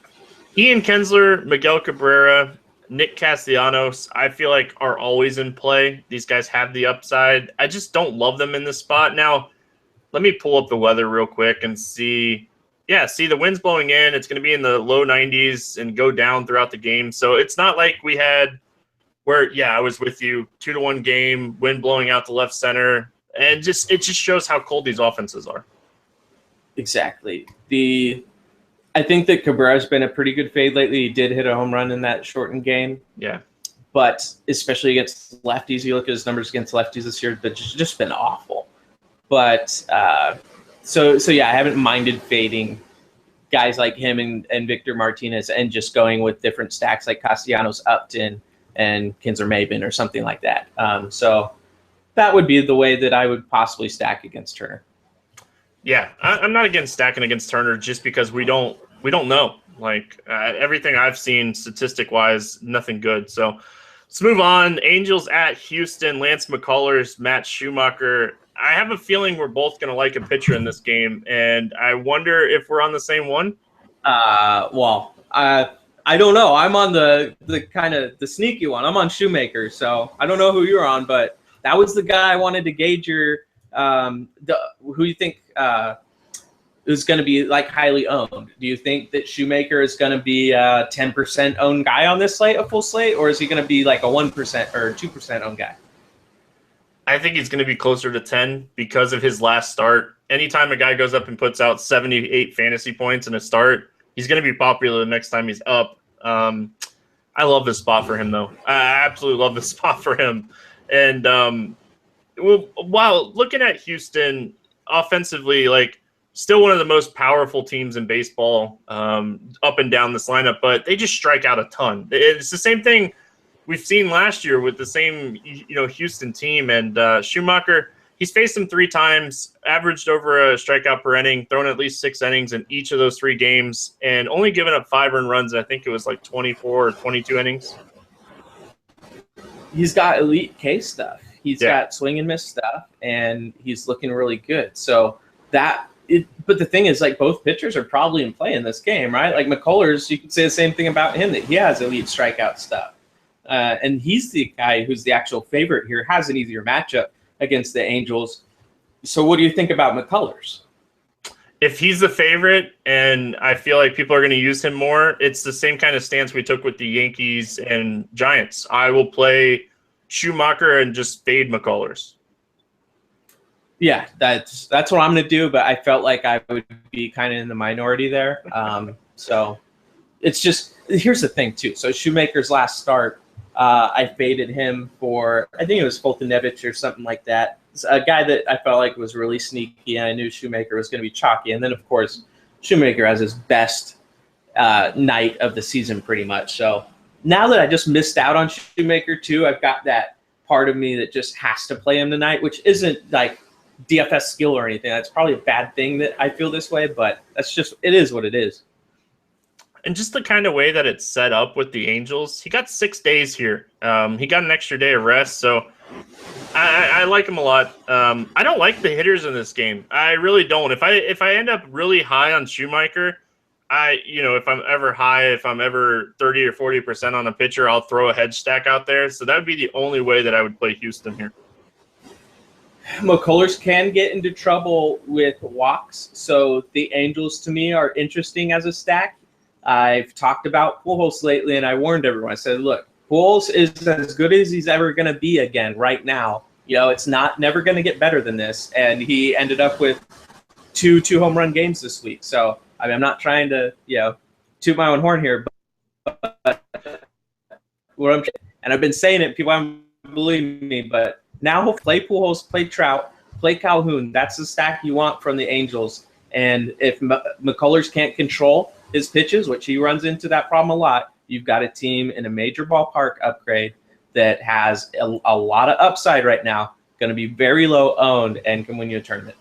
Ian Kinsler, Miguel Cabrera, Nick Castellanos, I feel like are always in play. These guys have the upside. I just don't love them in this spot. Now, let me pull up the weather real quick and see. Yeah, see the wind's blowing in. It's going to be in the low 90s and go down throughout the game. So it's not like we had where, I was with you, 2-1 game, wind blowing out the left center. And it just shows how cold these offenses are. Exactly. I think that Cabrera's been a pretty good fade lately. He did hit a home run in that shortened game. Yeah. But especially against lefties, you look at his numbers against lefties this year, but just been awful. But so yeah, I haven't minded fading guys like him and Victor Martinez and just going with different stacks like Castellanos, Upton, and Kinzer Maben or something like that. So that would be the way that I would possibly stack against Turner. Yeah, I'm not against stacking against Turner just because we don't know. Like everything I've seen statistic wise, nothing good. So let's move on. Angels at Houston. Lance McCullers, Matt Schumacher. I have a feeling we're both going to like a pitcher in this game, and I wonder if we're on the same one. Well, I don't know. I'm on the kind of the sneaky one. I'm on Shoemaker, so I don't know who you're on, but that was the guy I wanted to gauge your who you think is going to be like highly owned. Do you think that Shoemaker is going to be a 10% owned guy on this slate, a full slate, or is he going to be like a 1% or 2% owned guy? I think he's going to be closer to 10 because of his last start. Anytime a guy goes up and puts out 78 fantasy points in a start, he's going to be popular the next time he's up. I love this spot for him, though. I absolutely love this spot for him. And while looking at Houston offensively, like still one of the most powerful teams in baseball up and down this lineup, but they just strike out a ton. It's the same thing we've seen last year with the same, Houston team. And Schumacher, he's faced him 3 times, averaged over a strikeout per inning, thrown at least 6 innings in each of those 3 games, and only given up 5 earned runs. I think it was like 24 or 22 innings. He's got elite K stuff. He's got swing and miss stuff, and he's looking really good. So but the thing is, like, both pitchers are probably in play in this game, right? Like McCullers, you could say the same thing about him, that he has elite strikeout stuff. And he's the guy who's the actual favorite here, has an easier matchup against the Angels. So what do you think about McCullers? If he's the favorite and I feel like people are going to use him more, it's the same kind of stance we took with the Yankees and Giants. I will play Schumacher and just fade McCullers. Yeah, that's what I'm going to do, but I felt like I would be kind of in the minority there. So it's just, here's the thing too. So Shoemaker's last start, I faded him for, I think it was Foltynewicz or something like that. It's a guy that I felt like was really sneaky, and I knew Shoemaker was going to be chalky. And then, of course, Shoemaker has his best night of the season pretty much. So now that I just missed out on Shoemaker too, I've got that part of me that just has to play him tonight, which isn't like DFS skill or anything. That's probably a bad thing that I feel this way, but that's just, it is what it is. And just the kind of way that it's set up with the Angels, he got 6 days here. He got an extra day of rest, so I like him a lot. I don't like the hitters in this game. I really don't. If I end up really high on Shoemaker, if I'm ever 30 or 40% on a pitcher, I'll throw a hedge stack out there. So that would be the only way that I would play Houston here. McCullers can get into trouble with walks, so the Angels to me are interesting as a stack. I've talked about Pujols lately, and I warned everyone. I said, look, Pujols is as good as he's ever going to be again right now. It's never going to get better than this. And he ended up with two home run games this week. So I mean, I'm not trying to, toot my own horn here, but and I've been saying it, people haven't believed me, but now he'll play Pujols, play Trout, play Calhoun. That's the stack you want from the Angels. And if McCullers can't control his pitches, which he runs into that problem a lot, you've got a team in a major ballpark upgrade that has a lot of upside right now, going to be very low owned, and can win you a tournament.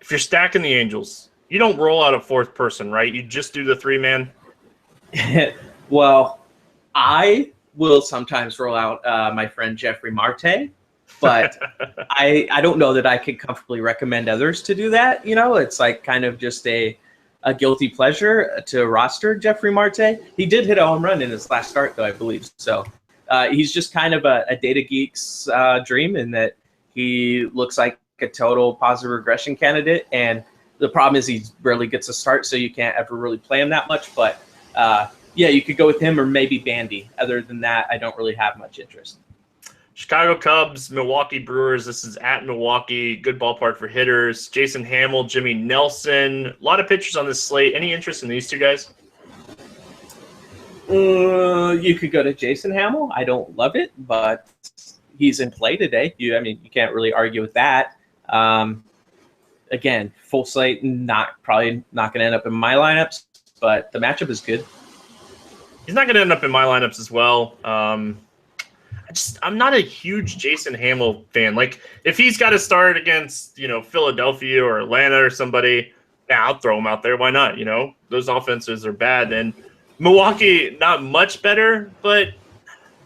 If you're stacking the Angels, you don't roll out a 4th person, right? You just do the 3-man. Well, I will sometimes roll out my friend Jeffrey Marte, but I don't know that I could comfortably recommend others to do that. It's like kind of just a guilty pleasure to roster Jeffrey Marte. He did hit a home run in his last start, though, I believe. So he's just kind of a data geek's dream in that he looks like a total positive regression candidate. And the problem is he rarely gets a start, so you can't ever really play him that much. But yeah, you could go with him or maybe Bandy. Other than that, I don't really have much interest. Chicago Cubs, Milwaukee Brewers. This is at Milwaukee. Good ballpark for hitters. Jason Hamill, Jimmy Nelson. A lot of pitchers on this slate. Any interest in these two guys? You could go to Jason Hamill. I don't love it, but he's in play today. You can't really argue with that. Again, full slate, probably not going to end up in my lineups, but the matchup is good. He's not going to end up in my lineups as well. I'm not a huge Jason Hamill fan. Like, if he's got to start against, Philadelphia or Atlanta or somebody, yeah, I'll throw him out there. Why not? Those offenses are bad. And Milwaukee, not much better, but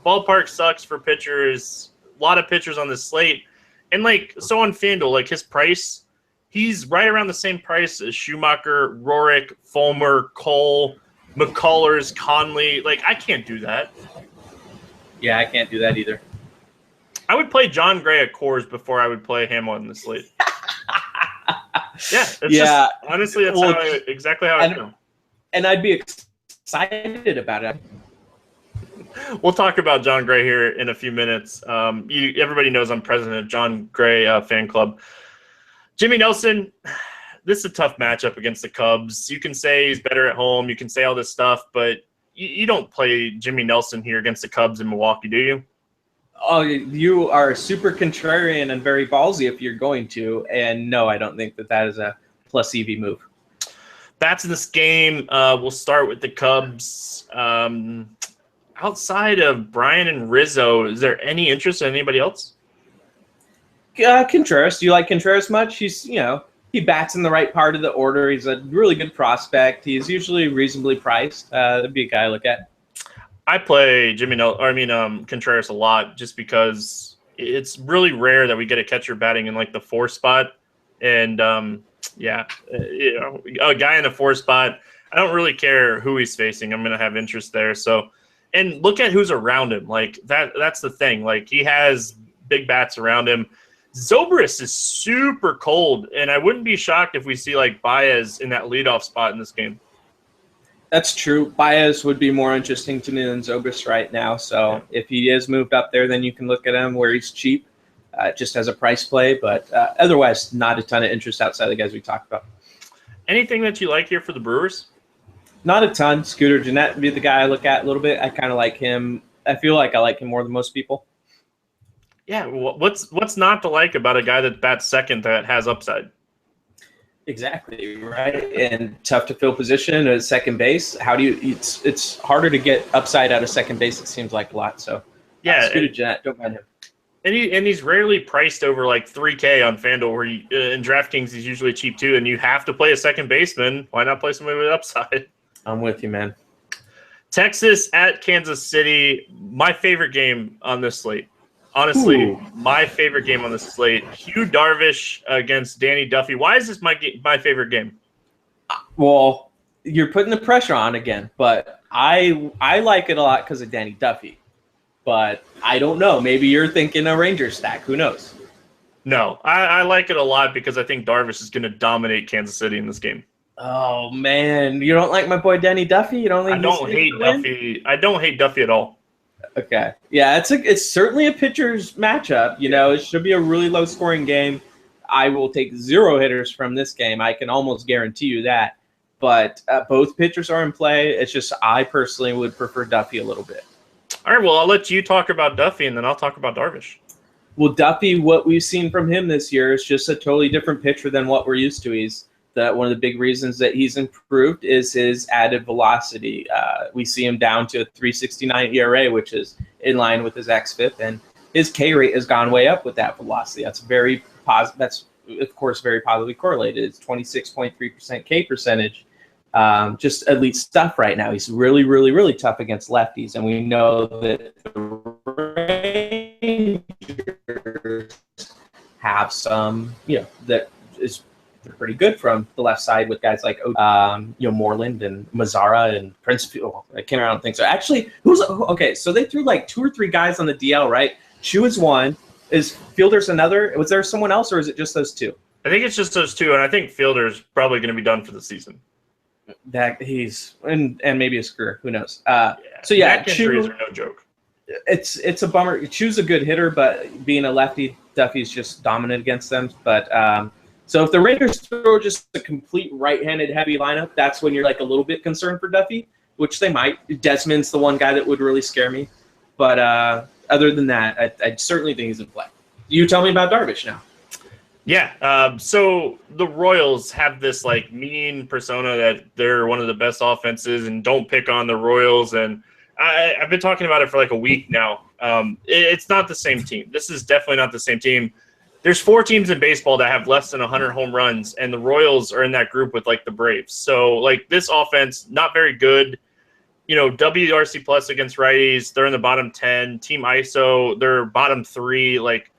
ballpark sucks for pitchers. A lot of pitchers on the slate. And, so on FanDuel, his price, he's right around the same price as Schumacher, Rorik, Fulmer, Cole, McCullers, Conley. I can't do that. Yeah, I can't do that either. I would play John Gray at Coors before I would play Hamill in the slate. Yeah, honestly, that's exactly how I feel. And I'd be excited about it. We'll talk about John Gray here in a few minutes. Everybody knows I'm president of John Gray fan club. Jimmy Nelson, this is a tough matchup against the Cubs. You can say he's better at home. You can say all this stuff, but you don't play Jimmy Nelson here against the Cubs in Milwaukee, do you? Oh, you are super contrarian and very ballsy if you're going to. And no, I don't think that is a plus EV move. Bats in this game. We'll start with the Cubs. Outside of Brian and Rizzo, is there any interest in anybody else? Contreras. Do you like Contreras much? He's, he bats in the right part of the order. He's a really good prospect. He's usually reasonably priced. That'd be a guy I look at. I play Contreras a lot just because it's really rare that we get a catcher batting in the 4 spot. And a guy in the 4 spot, I don't really care who he's facing. I'm going to have interest there. So, and look at who's around him. That's the thing. He has big bats around him. Zobrist is super cold, and I wouldn't be shocked if we see Baez in that leadoff spot in this game. That's true. Baez would be more interesting to me than Zobrist right now. So if he is moved up there, then you can look at him where he's cheap, just as a price play. But otherwise, not a ton of interest outside the guys we talked about. Anything that you like here for the Brewers? Not a ton. Scooter Gennett would be the guy I look at a little bit. I kind of like him. I feel like I like him more than most people. Yeah, what's not to like about a guy that bats second that has upside? Exactly, right. And tough to fill position at second base. How do you? It's harder to get upside out of second base. It seems like a lot. So yeah, Scooter Gennett, don't mind him. And he's rarely priced over $3K on FanDuel. Where in DraftKings he's usually cheap too. And you have to play a second baseman. Why not play somebody with upside? I'm with you, man. Texas at Kansas City. My favorite game on this slate. Honestly, my favorite game on the slate, Hugh Darvish against Danny Duffy. Why is this my favorite game? Well, you're putting the pressure on again, but I like it a lot because of Danny Duffy. But I don't know. Maybe you're thinking a Rangers stack. Who knows? No, I like it a lot because I think Darvish is going to dominate Kansas City in this game. Oh, man. You don't like my boy Danny Duffy? You don't think I don't hate Duffy. I don't hate Duffy at all. Okay. Yeah, it's certainly a pitcher's matchup. It should be a really low-scoring game. I will take 0 hitters from this game. I can almost guarantee you that. But both pitchers are in play. It's just I personally would prefer Duffy a little bit. All right, well, I'll let you talk about Duffy, and then I'll talk about Darvish. Well, Duffy, what we've seen from him this year is just a totally different pitcher than what we're used to. One of the big reasons that he's improved is his added velocity. We see him down to a 3.69 ERA, which is in line with his xFIP, and his K rate has gone way up with that velocity. That's very positive. That's of course very positively correlated. It's 26.3% K percentage. Just elite stuff right now. He's really, really, really tough against lefties, and we know that the Rangers have some, that is pretty good from the left side with guys like Moreland and Mazzara and Prince. I don't think so. Actually, so they threw 2 or 3 guys on the DL, right? Chu is one. Is Fielder's another. Was there someone else, or is it just those two? I think it's just those two, and I think Fielder's probably going to be done for the season. That he's and maybe his career. Who knows? So neck injuries are no joke. It's a bummer. Chu's a good hitter, but being a lefty, Duffy's just dominant against them. But so if the Raiders throw just a complete right-handed heavy lineup, that's when you're like a little bit concerned for Duffy, which they might. Desmond's the one guy that would really scare me. But other than that, I certainly think he's in play. You tell me about Darvish now. Yeah, so the Royals have this like mean persona that they're one of the best offenses and don't pick on the Royals. And I've been talking about it for like a week now. It's not the same team. This is definitely not the same team. There's 4 teams in baseball that have less than 100 home runs, and the Royals are in that group with like the Braves. So like this offense, not very good. You know, WRC plus against righties, they're in the bottom 10. Team ISO, they're bottom 3. Like,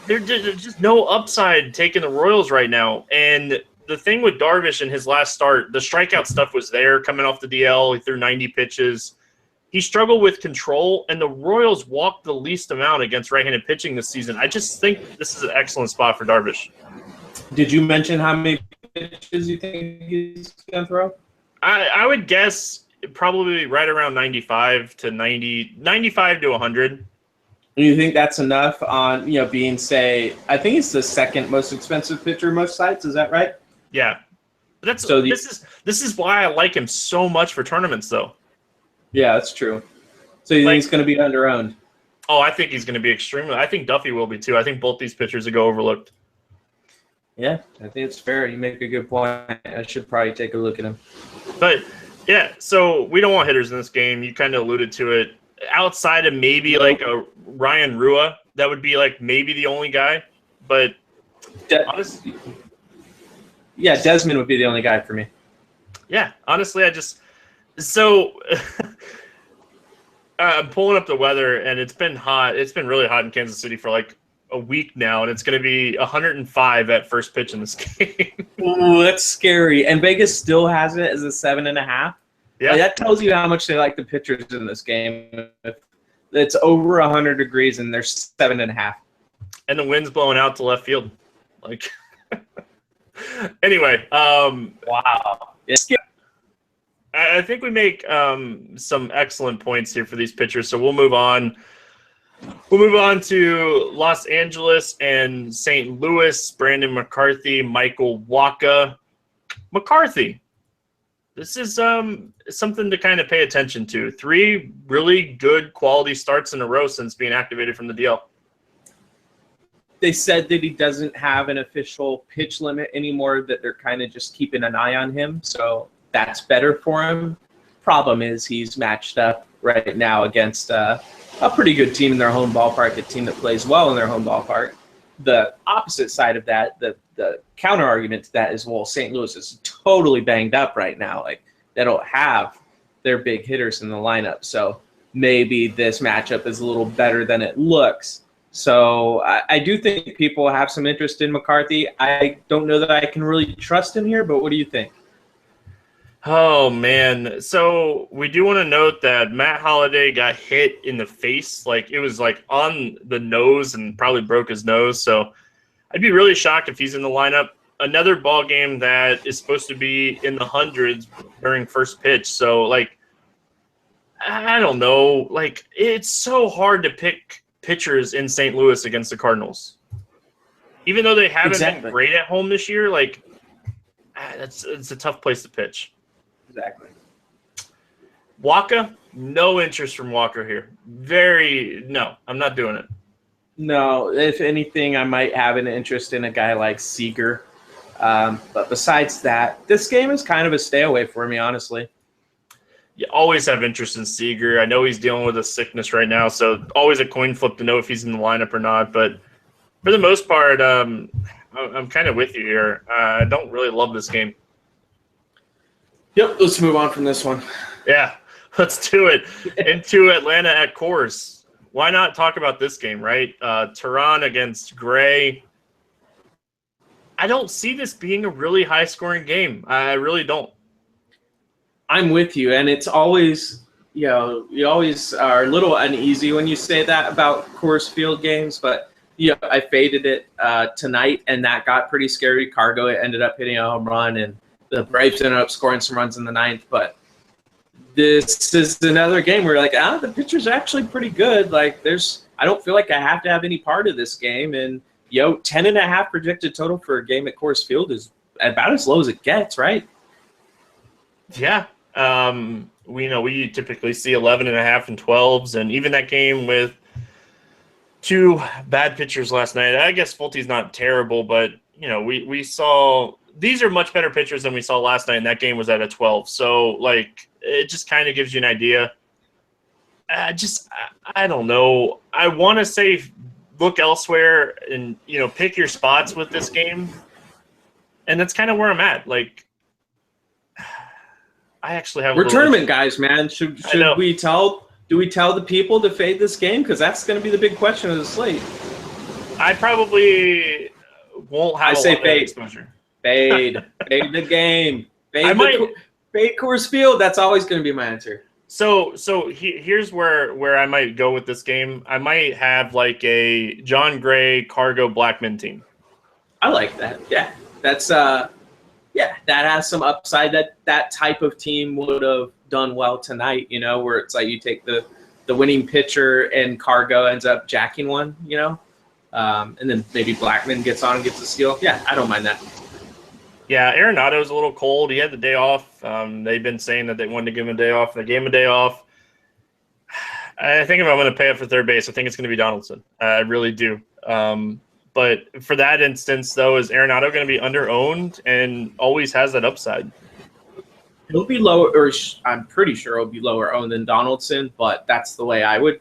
there's just no upside taking the Royals right now. And the thing with Darvish in his last start, the strikeout stuff was there coming off the DL. He threw 90 pitches. He struggled with control, and the Royals walked the least amount against right-handed pitching this season. I just think this is an excellent spot for Darvish. Did you mention how many pitches you think he's going to throw? I would guess probably right around 95 to 100. You think that's enough on, being, say, I think he's the second most expensive pitcher most sites. Is that right? Yeah. This is why I like him so much for tournaments, though. Yeah, that's true. So you think he's going to be underowned? Oh, I think he's going to be extremely. I think Duffy will be, too. I think both these pitchers will go overlooked. Yeah, I think it's fair. You make a good point. I should probably take a look at him. But, yeah, so we don't want hitters in this game. You kind of alluded to it. Outside of maybe like a Ryan Rua, that would be like maybe the only guy. But honestly, yeah, Desmond would be the only guy for me. Yeah, honestly, I'm pulling up the weather, and it's been hot. It's been really hot in Kansas City for like a week now, and it's going to be 105 at first pitch in this game. Ooh, that's scary. And Vegas still has it as a 7.5. Yeah, that tells you how much they like the pitchers in this game. If it's over 100 degrees and there's 7.5, and the wind's blowing out to left field. Like, anyway, wow. I think we make some excellent points here for these pitchers. So we'll move on. We'll move on to Los Angeles and St. Louis. Brandon McCarthy, Michael Wacha. McCarthy. This is something to kind of pay attention to. 3 really good quality starts in a row since being activated from the DL. They said that he doesn't have an official pitch limit anymore, that they're kind of just keeping an eye on him. So that's better for him. Problem is he's matched up right now against a pretty good team in their home ballpark, a team that plays well in their home ballpark. The opposite side of that, the counter argument to that is, well, St. Louis is totally banged up right now. Like, they don't have their big hitters in the lineup. So maybe this matchup is a little better than it looks. So I do think people have some interest in McCarthy. I don't know that I can really trust him here, but what do you think? Oh, man. So we do want to note that Matt Holliday got hit in the face. Like, it was like on the nose and probably broke his nose. So I'd be really shocked if he's in the lineup. Another ball game that is supposed to be in the hundreds during first pitch. So, like, I don't know. Like, it's so hard to pick pitchers in St. Louis against the Cardinals. Even though they haven't been great at home this year, like, it's a tough place to pitch. Exactly. Wacha, no interest from Walker here. No, I'm not doing it. No, if anything, I might have an interest in a guy like Seager. But besides that, this game is kind of a stay away for me, honestly. You always have interest in Seager. I know he's dealing with a sickness right now, so always a coin flip to know if he's in the lineup or not. But for the most part, I'm kind of with you here. I don't really love this game. Yep, let's move on from this one. Yeah, let's do it. Into Atlanta at Coors. Why not talk about this game, right? Teheran against Gray. I don't see this being a really high-scoring game. I really don't. I'm with you, and it's always, you always are a little uneasy when you say that about Coors Field games, but Yeah, I faded it tonight, and that got pretty scary. Cargo ended up hitting a home run, and the Braves ended up scoring some runs in the ninth. But this is another game where like, the pitcher's actually pretty good. Like, I don't feel like I have to have any part of this game. And 10.5 projected total for a game at Coors Field is about as low as it gets, right? Yeah. We typically see 11.5 and 12s, and even that game with two bad pitchers last night. I guess Fulte's not terrible, but we saw these are much better pitchers than we saw last night, and that game was at a 12. So like, it just kind of gives you an idea. I don't know. I want to say look elsewhere and pick your spots with this game, and that's kind of where I'm at. Like, I actually have. We're tournament guys, man. Should we tell? Do we tell the people to fade this game? Because that's going to be the big question of the slate. I probably won't have. Fade. Exposure. Fade the game. Fade Coors Field. That's always going to be my answer. So here's where I might go with this game. I might have like a John Gray Cargo Blackman team. I like that. Yeah, that's that has some upside. That type of team would have done well tonight. Where it's like you take the winning pitcher and Cargo ends up jacking one. And then maybe Blackman gets on and gets a steal. Yeah, I don't mind that. Yeah, Arenado's a little cold. He had the day off. They've been saying that they wanted to give him a day off. They gave him a day off. I think if I'm going to pay up for third base, I think it's going to be Donaldson. I really do. But for that instance, though, is Arenado going to be under-owned and always has that upside? He'll be lower, or I'm pretty sure he'll be lower owned than Donaldson, but that's the way I would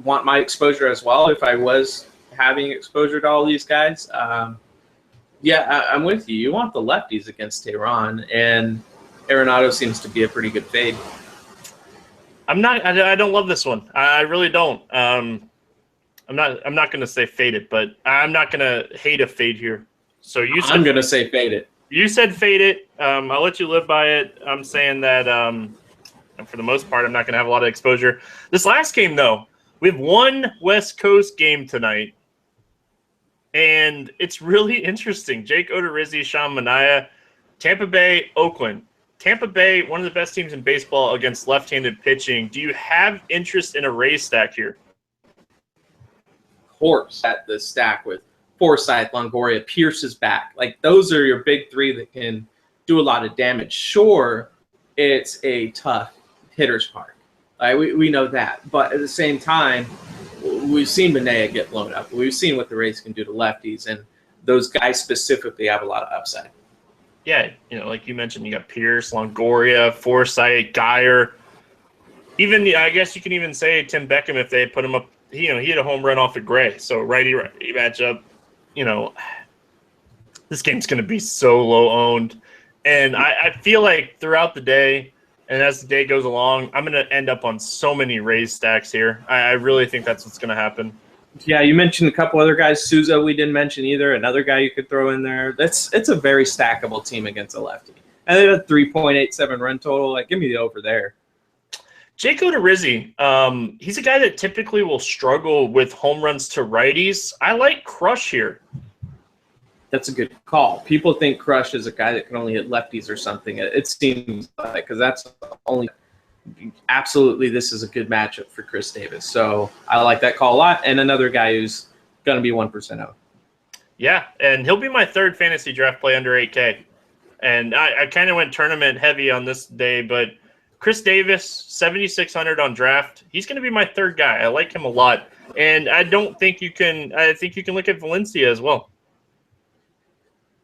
want my exposure as well if I was having exposure to all these guys. I'm with you. You want the lefties against Tehran, and Arenado seems to be a pretty good fade. I don't love this one. I really don't. I'm not going to say fade it, but I'm not going to hate a fade here. So I'm going to say fade it. You said fade it. I'll let you live by it. I'm saying that for the most part, I'm not going to have a lot of exposure. This last game, though, we have one West Coast game tonight. And it's really interesting. Jake Odorizzi, Sean Manaea, Tampa Bay, Oakland. Tampa Bay, one of the best teams in baseball against left-handed pitching. Do you have interest in a Rays stack here? Of course, at the stack with Forsythe, Longoria, Pierce is back. Like, those are your big three that can do a lot of damage. Sure, it's a tough hitter's park. We know that. But at the same time, we've seen Manaea get blown up. We've seen what the Rays can do to lefties, and those guys specifically have a lot of upside. Yeah, like you mentioned, you got Pierce, Longoria, Forsythe, Geyer. Even I guess you can even say Tim Beckham if they put him up. He had a home run off of Gray, so righty matchup. This game's going to be so low owned, and I feel like throughout the day. And as the day goes along, I'm going to end up on so many Rays stacks here. I really think that's what's going to happen. Yeah, you mentioned a couple other guys. Souza we didn't mention either. Another guy you could throw in there. It's a very stackable team against a lefty. And they had a 3.87 run total. Like, give me the over there. Jake Odorizzi, he's a guy that typically will struggle with home runs to righties. I like Crush here. That's a good call. People think Crush is a guy that can only hit lefties or something. It seems like, because that's only absolutely this is a good matchup for Chris Davis. So I like that call a lot. And another guy who's going to be 1% owned. Yeah, and he'll be my third fantasy draft play under 8K. And I kind of went tournament heavy on this day, but Chris Davis, 7,600 on draft. He's going to be my third guy. I like him a lot. And I think you can look at Valencia as well.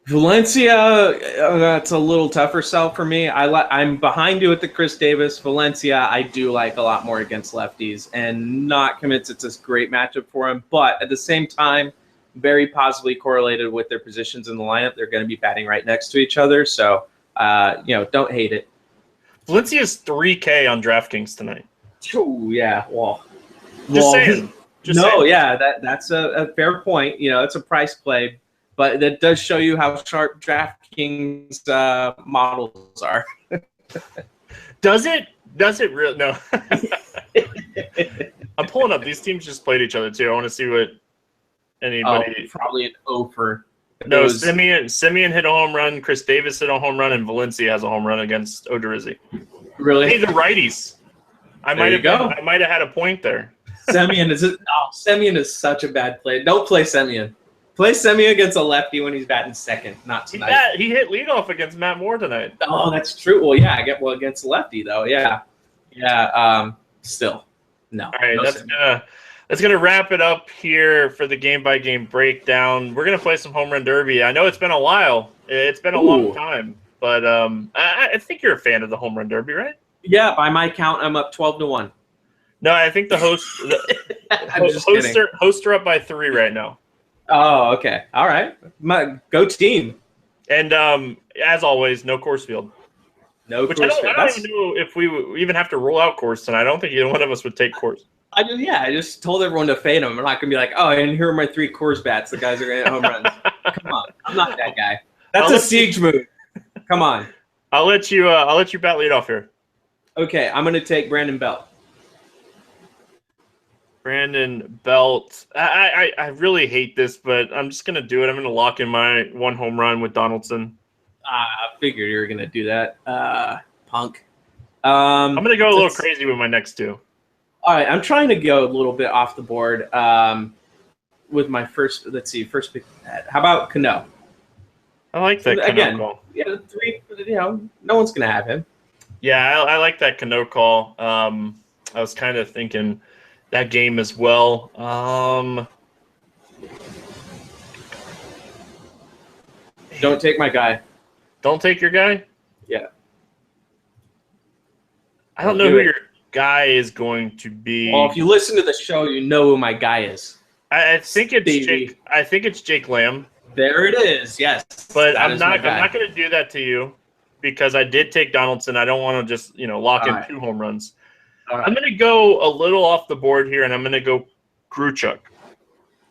Valencia, that's a little tougher sell for me. I'm behind you with the Chris Davis. Valencia, I do like a lot more against lefties, and not convinced it's a great matchup for him. But at the same time, very positively correlated with their positions in the lineup. They're going to be batting right next to each other, so don't hate it. Valencia's 3K on DraftKings tonight. Oh yeah, well, just saying. That's a fair point. It's a price play. But that does show you how sharp DraftKings models are. Does it? Does it really? No. I'm pulling up. These teams just played each other too. I want to see what anybody. Probably an over. No, Simeon hit a home run. Chris Davis hit a home run, and Valencia has a home run against Odorizzi. Really? Hey, the righties. I might have had a point there. Semyon is such a bad play. Don't play Semyon. Play Semyon against a lefty when he's batting second, not tonight. He hit leadoff against Matt Moore tonight. Oh, that's true. Well, yeah, against a lefty though. Yeah. Still, no. All right, no that's gonna wrap it up here for the game by game breakdown. We're gonna play some home run derby. I know it's been a while. It's been a long time, but I think you're a fan of the home run derby, right? Yeah, by my count, I'm up 12-1. No, I think the hosts are up by 3 right now. Oh, okay. All right. Go team. And as always, no course field. No Which course field. I don't even know if we even have to roll out course tonight. I don't think either one of us would take course. I just told everyone to fade them. I'm not going to be like, oh, and here are my 3 course bats. The guys are going to hit home runs. Come on. I'm not that guy. That's a siege move. Come on. I'll let you bat lead off here. Okay, I'm going to take Brandon Belt. Brandon Belt. I really hate this, but I'm just going to do it. I'm going to lock in my 1 home run with Donaldson. I figured you were going to do that. Punk. I'm going to go a little crazy with my next 2. All right, I'm trying to go a little bit off the board with my first pick. How about Cano? I like that Cano call. Yeah, 3, no one's going to have him. Yeah, I like that Cano call. I was kind of thinking that game as well. Don't take my guy. Don't take your guy? Yeah. I don't know who your guy is going to be. Well, if you listen to the show, you know who my guy is. I think it's Jake. I think it's Jake Lamb. There it is. Yes. But I'm not going to do that to you because I did take Donaldson. I don't want to just lock in 2 home runs. Right. I'm going to go a little off the board here, and I'm going to go Grichuk.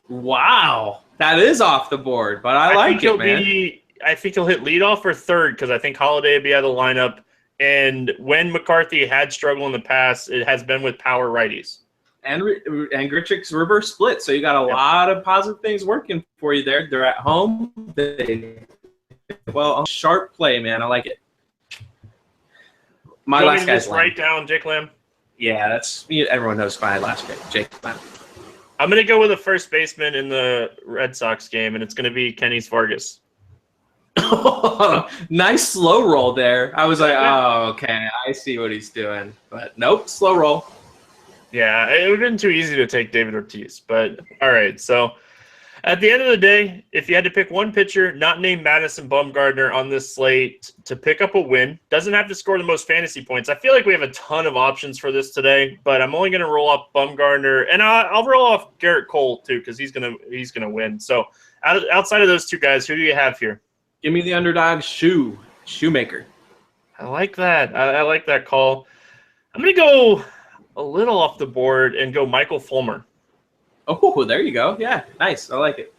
Wow, that is off the board, but I like it, man. I think he'll hit leadoff or third because I think Holiday will be out of the lineup. And when McCarthy had struggled in the past, it has been with power righties. And Grichuk's reverse split, so you got a lot of positive things working for you there. They're at home. Sharp play, man. I like it. My last guy's Lamb. Write down Jake Lamb. Yeah, everyone knows my last pick, Jake Lamb. I'm going to go with a first baseman in the Red Sox game, and it's going to be Kenys Vargas. Nice slow roll there. I was like, oh, okay, I see what he's doing. But nope, slow roll. Yeah, it would have been too easy to take David Ortiz. But all right, so at the end of the day, if you had to pick one pitcher not named Madison Bumgarner on this slate to pick up a win, doesn't have to score the most fantasy points. I feel like we have a ton of options for this today, but I'm only going to roll off Bumgarner, and I'll roll off Garrett Cole too because he's gonna win. So outside of those 2 guys, who do you have here? Give me the underdog Shoemaker. I like that. I like that call. I'm going to go a little off the board and go Michael Fulmer. Oh, there you go. Yeah, nice. I like it.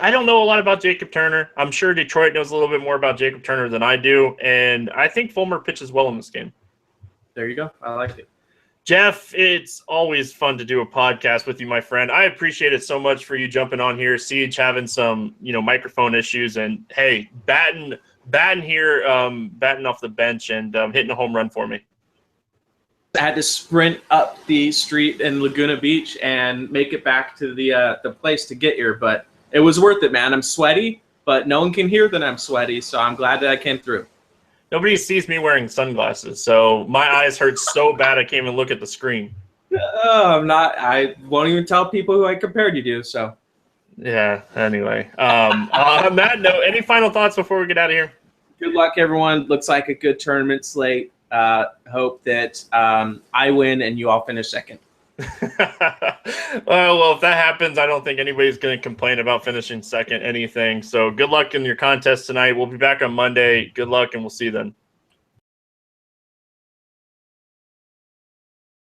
I don't know a lot about Jacob Turner. I'm sure Detroit knows a little bit more about Jacob Turner than I do, and I think Fulmer pitches well in this game. There you go. I like it. Jeff, it's always fun to do a podcast with you, my friend. I appreciate it so much for you jumping on here. Siege having some, microphone issues, and hey, batting here, batting off the bench and hitting a home run for me. I had to sprint up the street in Laguna Beach and make it back to the place to get here, but it was worth it, man. I'm sweaty, but no one can hear that I'm sweaty, so I'm glad that I came through. Nobody sees me wearing sunglasses, so my eyes hurt so bad I can't even look at the screen. I won't even tell people who I compared you to, so. Yeah, anyway. On that note, any final thoughts before we get out of here? Good luck, everyone. Looks like a good tournament slate. Hope that I win and you all finish second. Well, if that happens, I don't think anybody's going to complain about finishing second anything. So good luck in your contest tonight. We'll be back on Monday. Good luck, and we'll see you then.